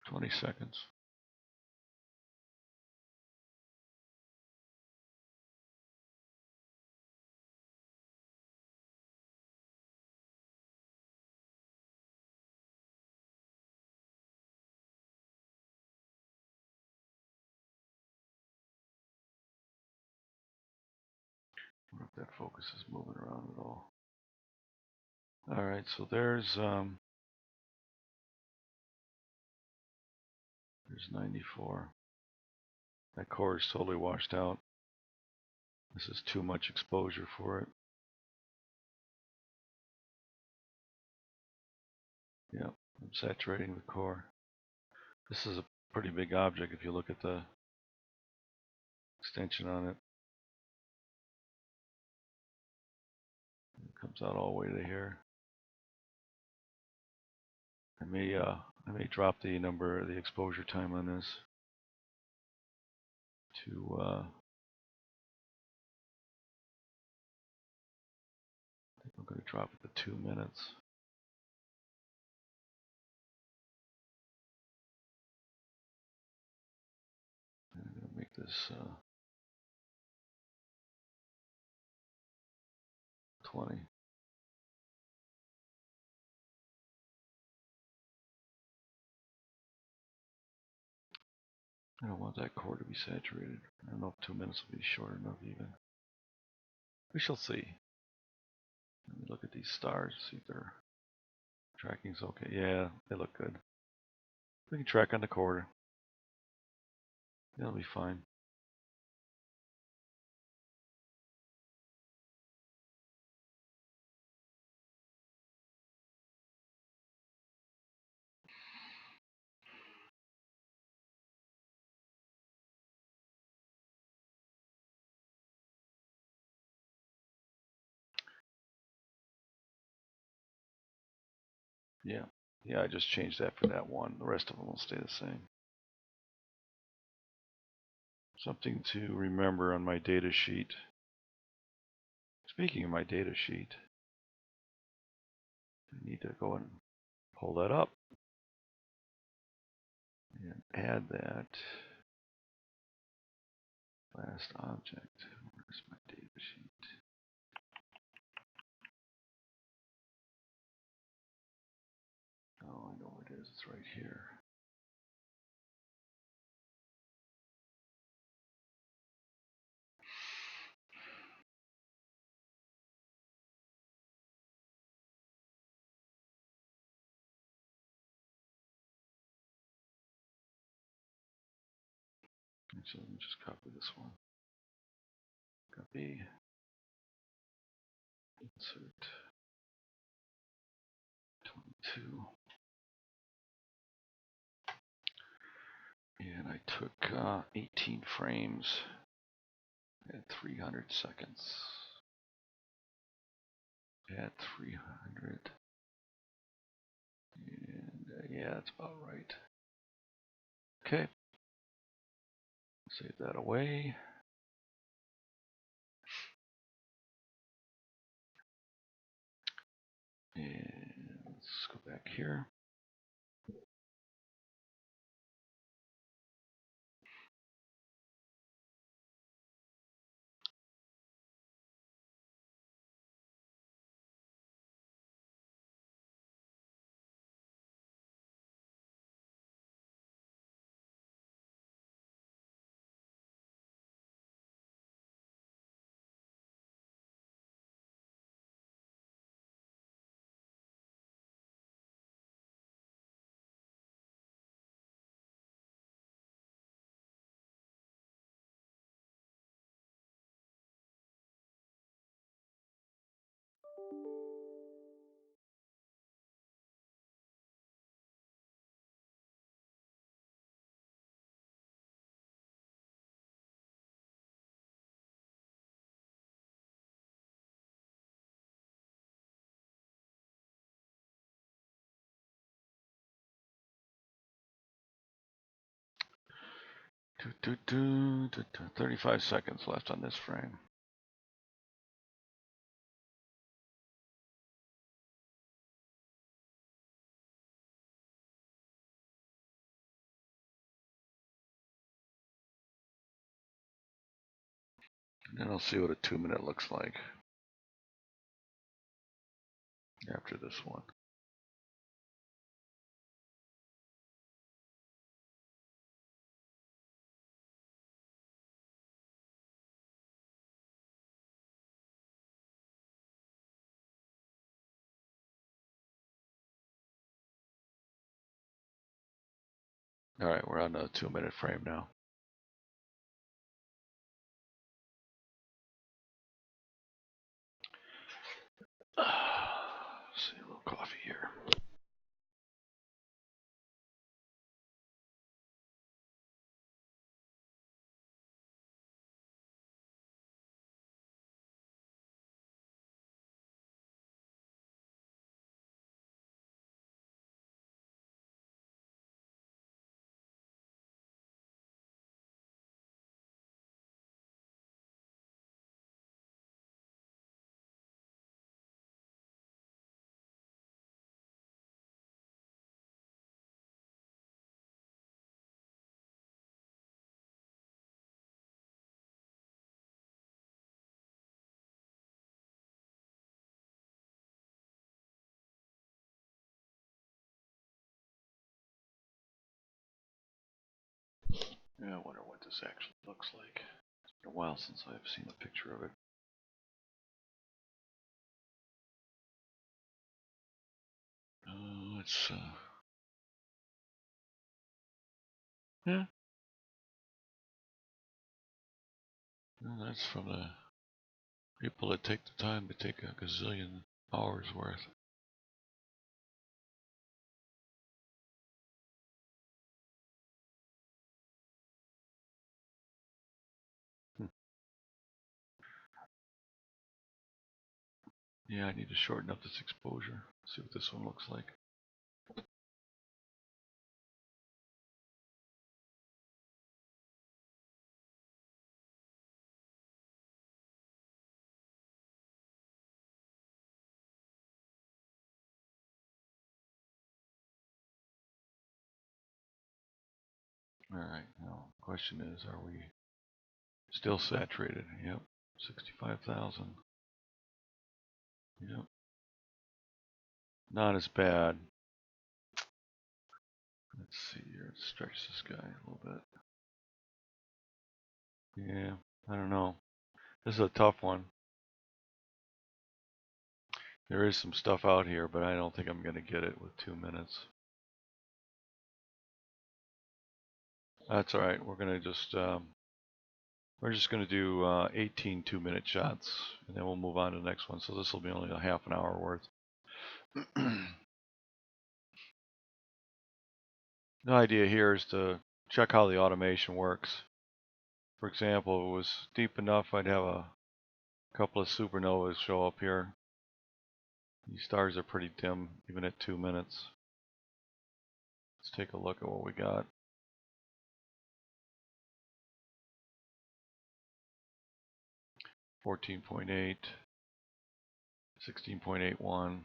"20 seconds. I wonder if that focus is moving around at all. Alright, so there's 94. That core is totally washed out. This is too much exposure for it. Yep, I'm saturating the core. This is a pretty big object if you look at the extension on it. It comes out all the way to here. I may drop the exposure time on this to I think I'm going to drop it to 2 minutes. And I'm going to make this 20. I don't want that core to be saturated. I don't know if 2 minutes will be short enough even. We shall see. Let me look at these stars, see if their tracking's okay. Yeah, they look good. We can track on the core. That'll be fine. Yeah. Yeah, I just changed that for that one. The rest of them will stay the same. Something to remember on my data sheet. Speaking of my data sheet, I need to go and pull that up and add that last object. Where's my data sheet? Oh, I know where it is. It's right here. So let me just copy this one. Copy. Insert 22. And I took 18 frames at 300 seconds. At 300. And yeah, that's about right. Okay. Save that away. And let's go back here. Do, do, do, 35 seconds left on this frame. And then I'll see what a 2-minute looks like after this one. All right, we're on a 2-minute frame now. See a little coffee here. Yeah, I wonder what this actually looks like. It's been a while since I've seen a picture of it. Let's yeah, And that's from the people that take the time to take a gazillion hours worth. Yeah, I need to shorten up this exposure. See what this one looks like. Alright, now the question is, are we still saturated? Yep, 65,000. Yep. Not as bad. Let's see here, let's stretch this guy a little bit. Yeah, I don't know. This is a tough one. There is some stuff out here, but I don't think I'm going to get it with 2 minutes. That's all right. We're just going to do 18 2-minute shots, and then we'll move on to the next one. So this will be only a half an hour worth. The idea here is to check how the automation works. For example, if it was deep enough, I'd have a couple of supernovas show up here. These stars are pretty dim, even at 2 minutes. Let's take a look at what we got. 14.8, 16.81.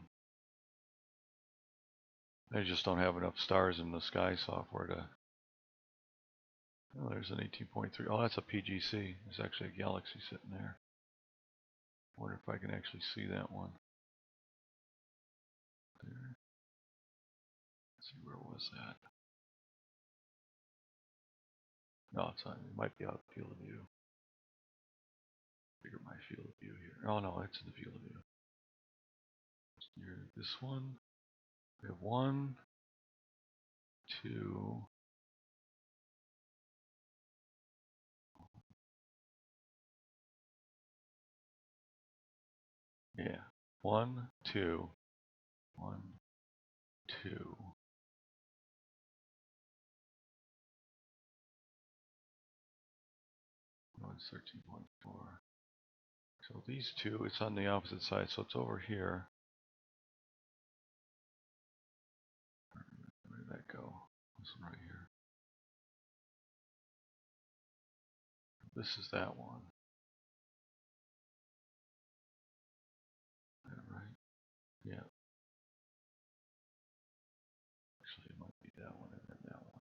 I just don't have enough stars in the sky software to. Oh, there's an 18.3. Oh, that's a PGC. There's actually a galaxy sitting there. Wonder if I can actually see that one. There. Let's see, where was that? No, it's not. It might be out of field of view. Figure my field of view here. Oh no, it's in the field of view. Here's this one. We have 1, 2. Yeah. 1, 2. 1, 2. One's 13.4. So these two, it's on the opposite side, so it's over here. Where did that go? This one right here. This is that one. Is that right? Yeah. Actually, it might be that one and then that one.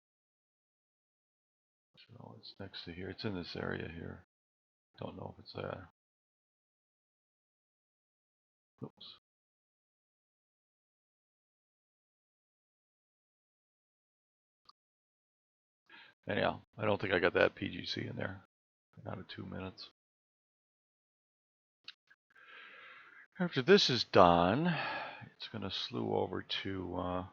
So it's next to here. It's in this area here. Don't know if it's there. Oops. Anyhow, I don't think I got that PGC in there. Not at 2 minutes. After this is done, it's going to slew over to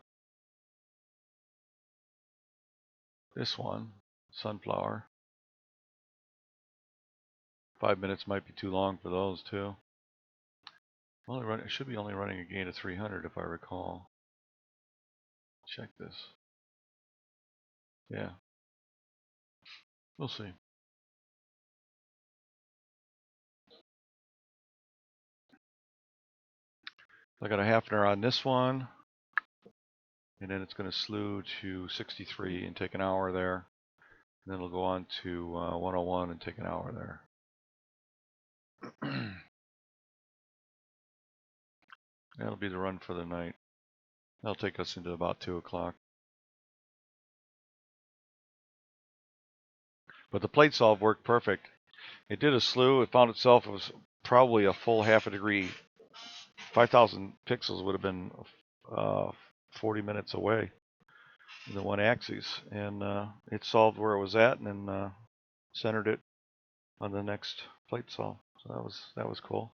this one, sunflower. 5 minutes might be too long for those too. It should be only running a gain of 300 if I recall. Check this. Yeah. We'll see. I got a half an hour on this one, and then it's going to slew to 63 and take an hour there. And then it'll go on to 101 and take an hour there. That'll be the run for the night. That'll take us into about 2 o'clock. But the plate solve worked perfect. It did a slew. It found itself, it was probably a full half a degree. 5,000 pixels would have been 40 minutes away in the one axis. And it solved where it was at and then centered it on the next plate solve. So that was cool.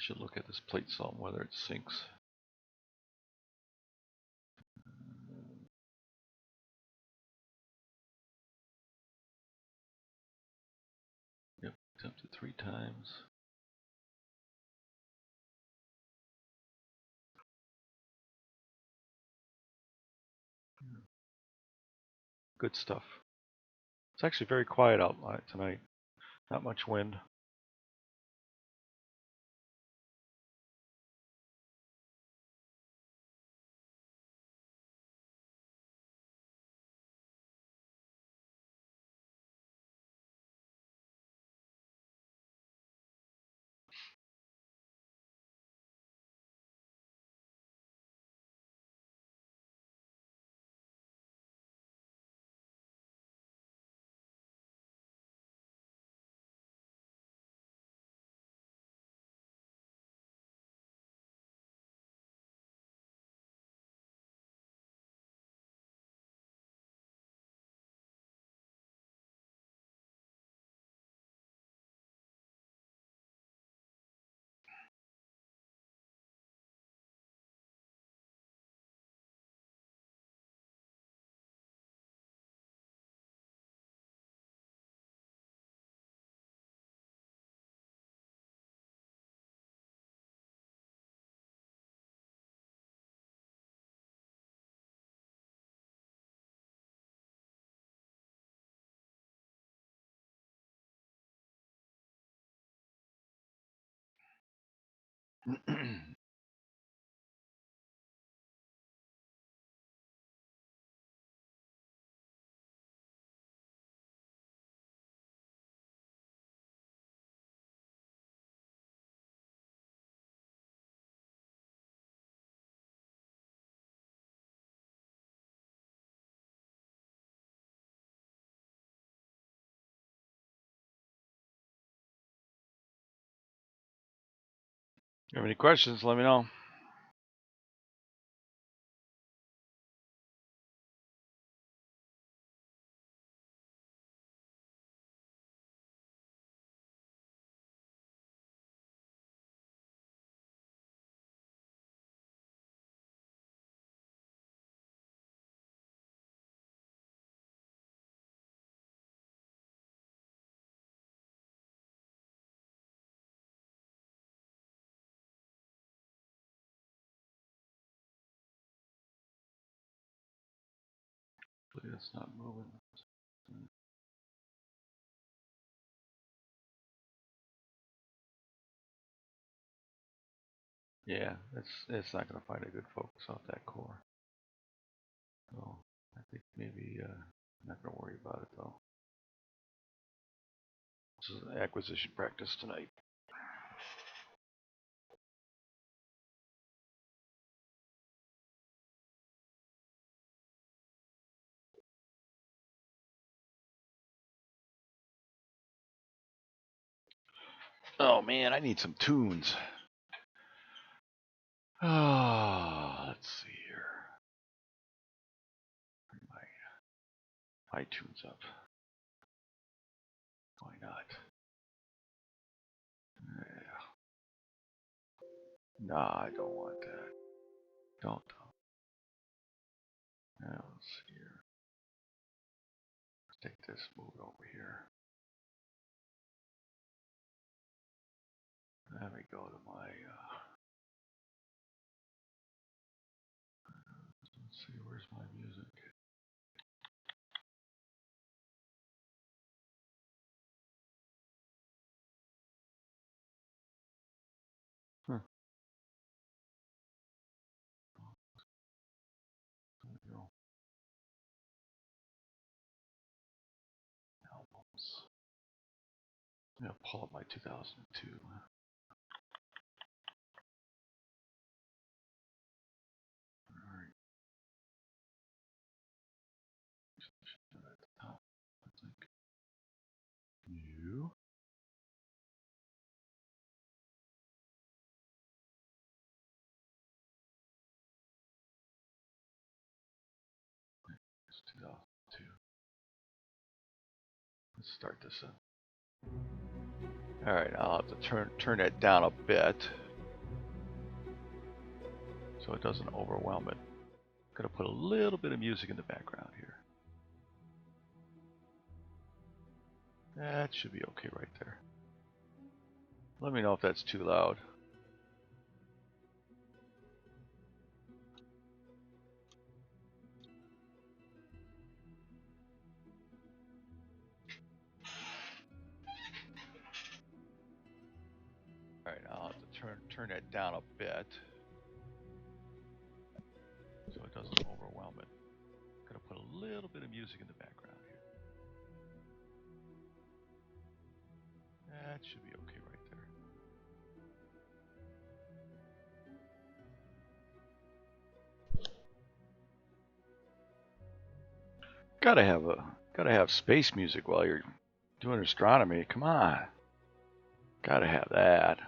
Should look at this plate salt, whether it sinks. Yep, attempted 3 times. Good stuff. It's actually very quiet out tonight. Not much wind. If you have any questions, let me know. It's not moving. Yeah, it's not going to find a good focus off that core. So I think maybe I'm not going to worry about it though. This is an acquisition practice tonight. Oh man, I need some tunes. Let's see here. Bring my iTunes up. Why not? Yeah. Nah, I don't want that. Don't. Now let's see here. Let's take this, move it over here. Let me go to my. Let's see, where's my music? Huh. There we go. Albums. I'm gonna pull up my 2002. Alright. At the top, I think. New. It's 2002. Let's start this up. Alright, I'll have to turn that down a bit. so it doesn't overwhelm it. I'm going to put a little bit of music in the background here. That should be okay right there. Let me know if that's too loud. Alright, I'll have to turn that down a bit so it doesn't overwhelm it. I'm going to put a little bit of music in the background here. That should be okay right there. Gotta have space music while you're doing astronomy. Come on. Gotta have that.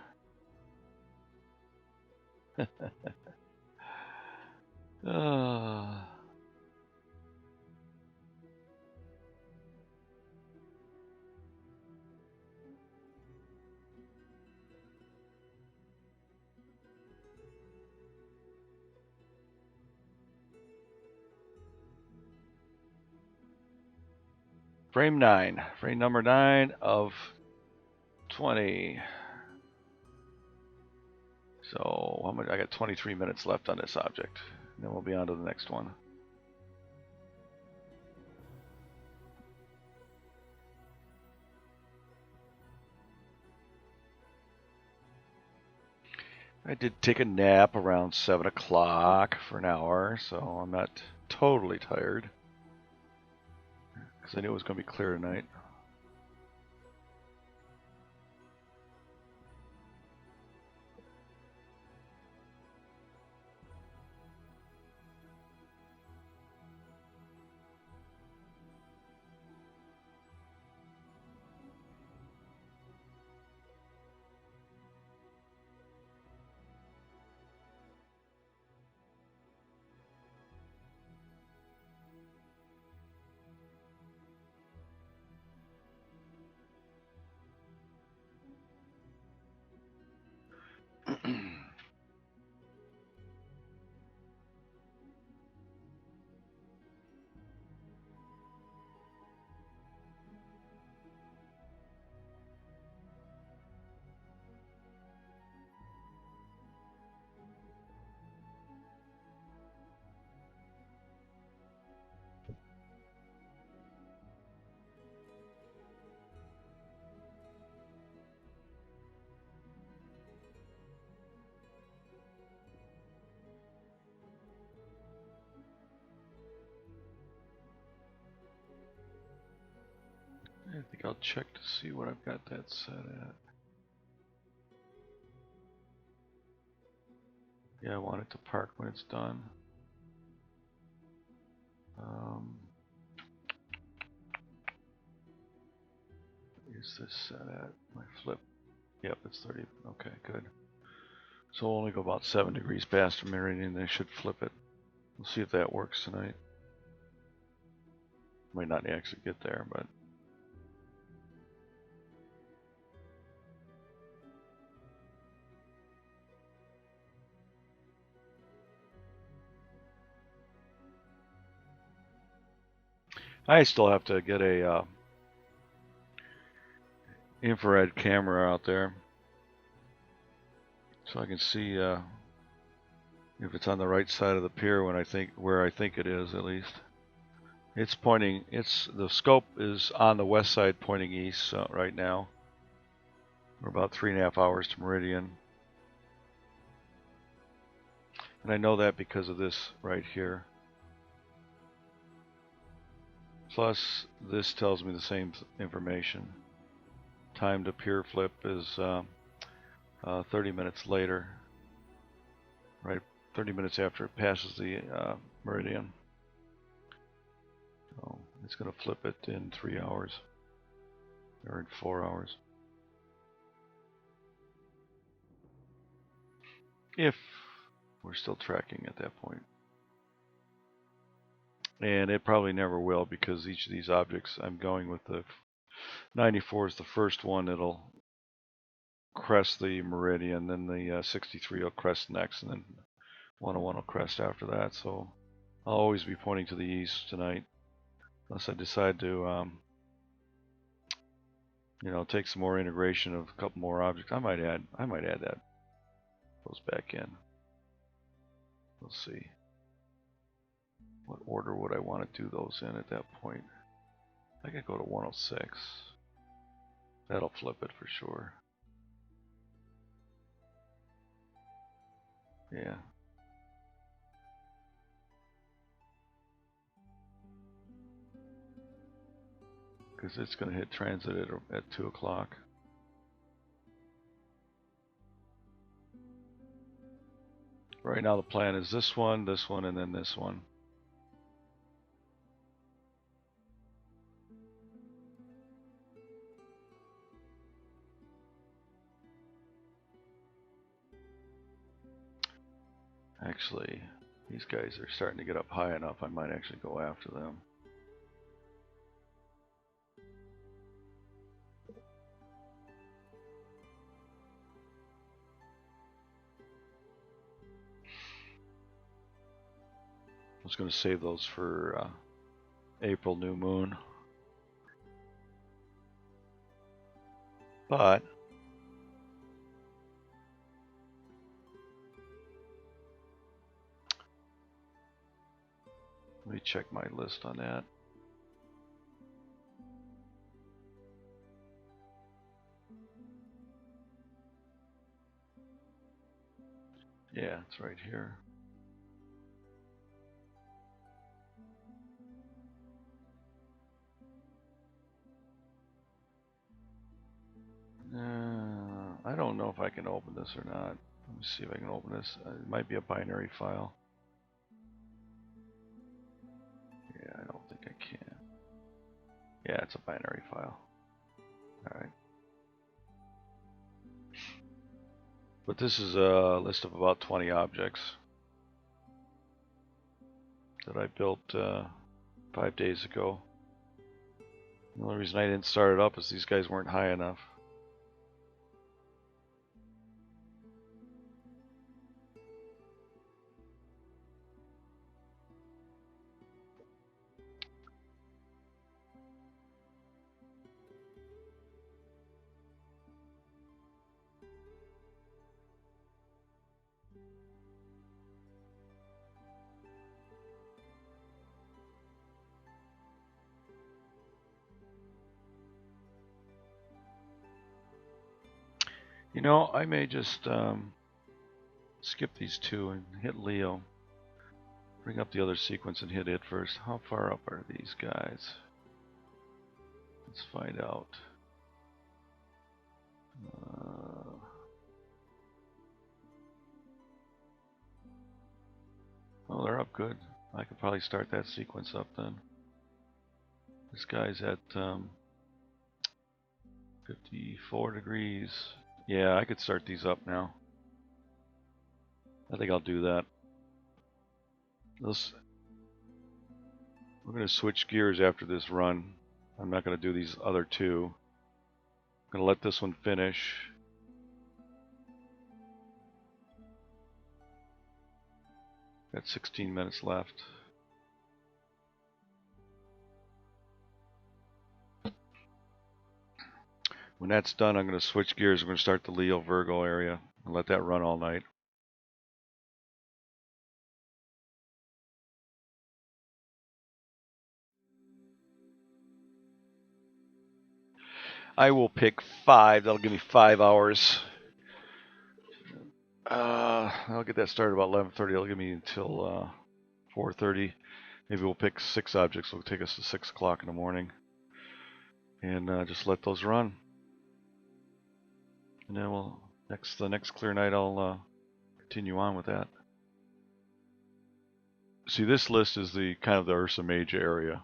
Frame number 9 of 20. So how much? I got 23 minutes left on this object. And then we'll be on to the next one. I did take a nap around 7 o'clock for an hour, so I'm not totally tired. Because I knew it was going to be clear tonight. I think I'll check to see what I've got that set at. Yeah, I want it to park when it's done. Is this set at my flip? Yep, it's 30. Okay, good. So we'll only go about 7 degrees past the meridian. They should flip it. We'll see if that works tonight. Might not actually get there, but I still have to get a infrared camera out there so I can see if it's on the right side of the pier when where I think it is, at least. It's pointing. The scope is on the west side, pointing east right now. We're about 3.5 hours to meridian, and I know that because of this right here. Plus, this tells me the same information. Time to pier flip is 30 minutes later, right? 30 minutes after it passes the meridian. So it's going to flip it in 3 hours, or in 4 hours. If we're still tracking at that point. And it probably never will, because each of these objects, I'm going with the 94 is the first one. It'll crest the meridian, then the 63 will crest next, and then 101 will crest after that, so I'll always be pointing to the east tonight, unless I decide to, you know, take some more integration of a couple more objects. I might add that those back in. We'll see. What order would I want to do those in at that point? I could go to 106. That'll flip it for sure. Yeah. Because it's going to hit transit at 2 o'clock. Right now the plan is this one, and then this one. Actually, these guys are starting to get up high enough, I might actually go after them. I was going to save those for April new moon. But let me check my list on that. Yeah, it's right here. I don't know if I can open this or not. Let me see if I can open this. It might be a binary file. Yeah, I don't think I can. Yeah, it's a binary file. Alright. But this is a list of about 20 objects that I built 5 days ago. The only reason I didn't start it up is these guys weren't high enough. You know, I may just skip these two and hit Leo. Bring up the other sequence and hit it first. How far up are these guys? Let's find out. Oh, they're up good. I could probably start that sequence up then. This guy's at 54 degrees. Yeah, I could start these up now. I think I'll do that. We're going to switch gears after this run. I'm not going to do these other two. I'm going to let this one finish. Got 16 minutes left. When that's done, I'm going to switch gears. I'm going to start the Leo Virgo area and let that run all night. I will pick 5. That'll give me 5 hours. I'll get that started about 11:30. It'll give me until 4:30. Maybe we'll pick 6 objects. It'll take us to 6 o'clock in the morning. And just let those run. And then the next clear night, I'll continue on with that. See, this list is the kind of the Ursa Major area.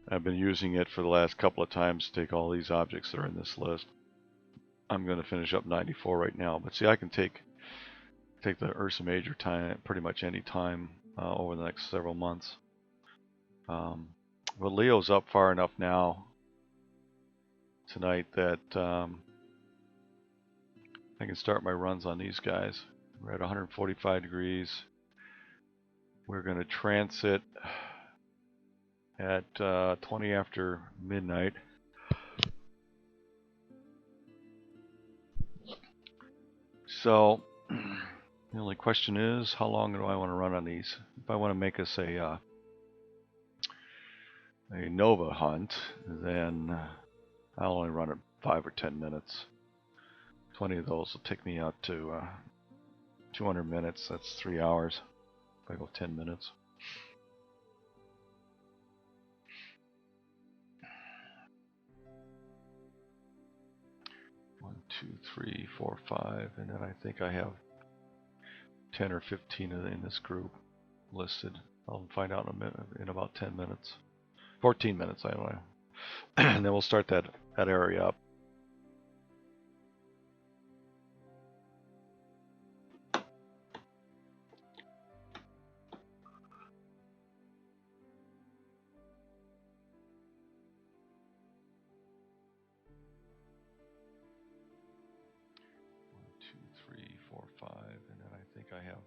I've been using it for the last couple of times to take all these objects that are in this list. I'm going to finish up 94 right now, but see, I can take the Ursa Major time pretty much any time over the next several months. But Leo's up far enough now tonight that I can start my runs on these guys. We're at 145 degrees. We're going to transit at 20 after midnight. So the only question is, how long do I want to run on these? If I want to make us a Nova hunt, then I'll only run it 5 or 10 minutes. 20 of those will take me out to 200 minutes. That's 3 hours. If I go 10 minutes. One, two, three, four, five, and then I think I have 10 or 15 in this group listed. I'll find out in about 10 minutes. 14 minutes, I don't know. And then we'll start that area up. One, two, three, four, five, and then I think I have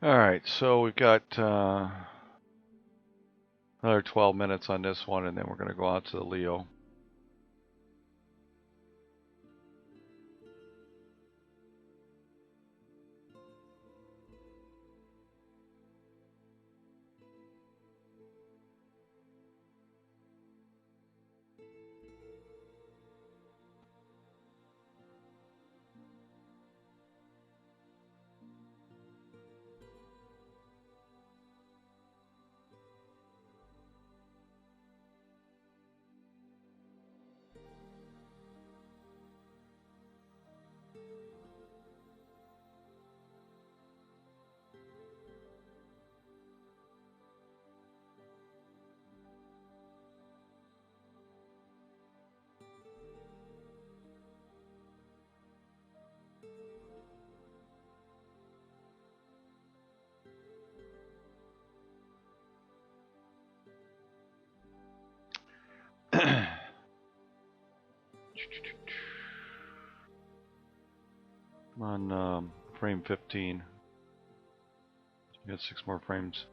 All right, so we've got another 12 minutes on this one, and then we're going to go out to the Leo. On frame 15. You got 6 more frames.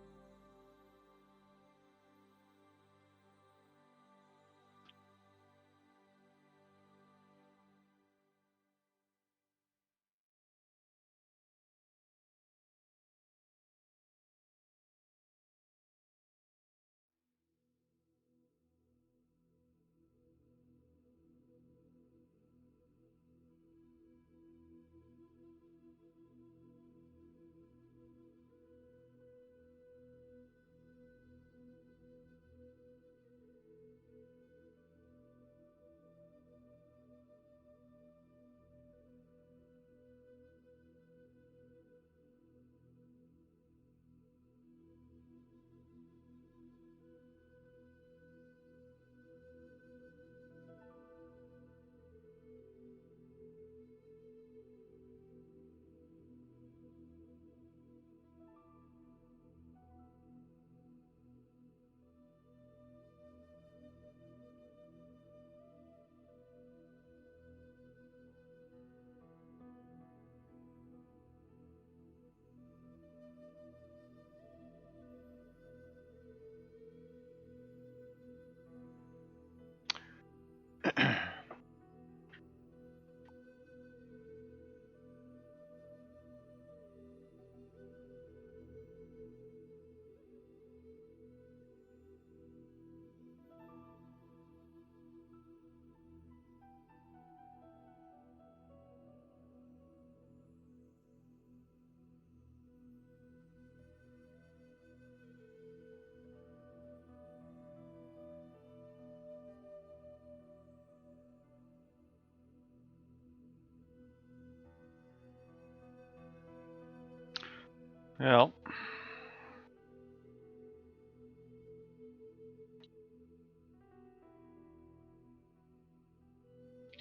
Well,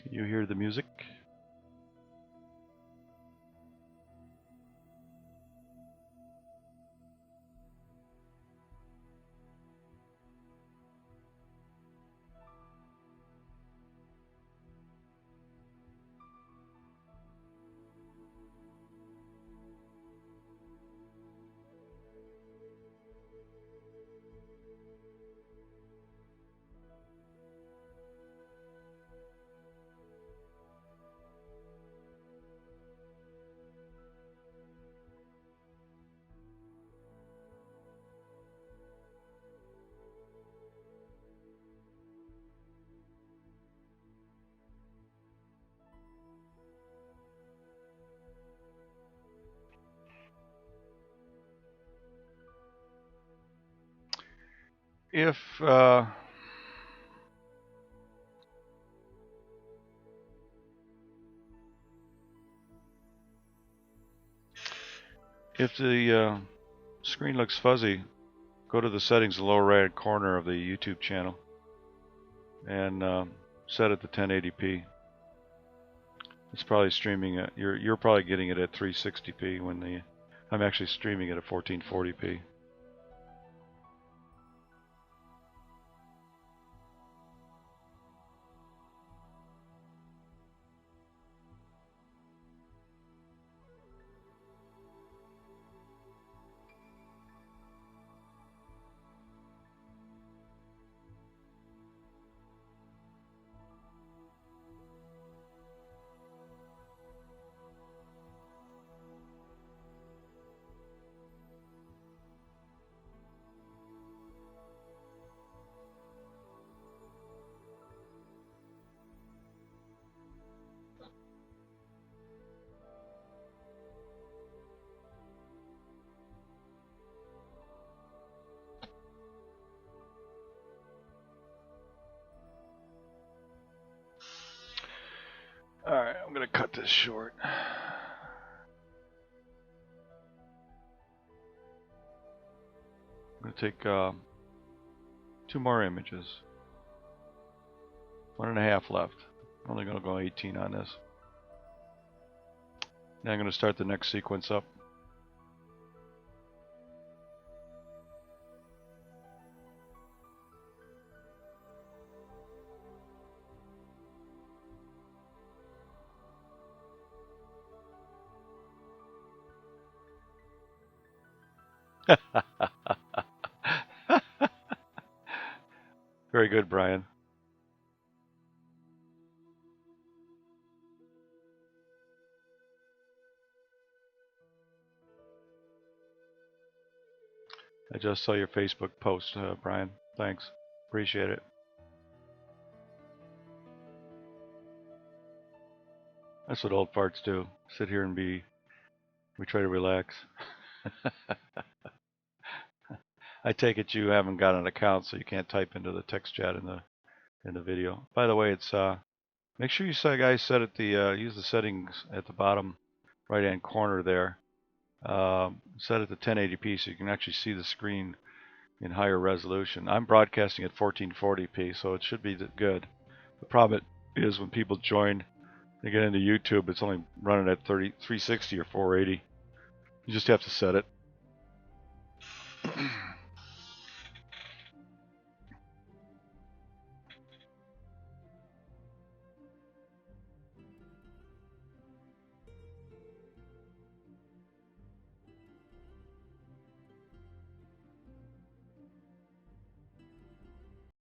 can you hear the music? If the screen looks fuzzy, go to the settings in the lower right corner of the YouTube channel and set it to 1080p. It's probably streaming it. You're probably getting it at 360p when I'm actually streaming it at 1440p. Alright, I'm going to cut this short. I'm going to take 2 more images. 1.5 left. I'm only going to go 18 on this. Now I'm going to start the next sequence up. Very good, Brian. I just saw your Facebook post, Brian. Thanks. Appreciate it. That's what old farts do. Sit here and we try to relax. I take it you haven't got an account, so you can't type into the text chat in the video. By the way, it's make sure you guys set it use the settings at the bottom right hand corner there. Set it to 1080p so you can actually see the screen in higher resolution. I'm broadcasting at 1440p, so it should be good. The problem is when people join, they get into YouTube, it's only running at 360 or 480. You just have to set it.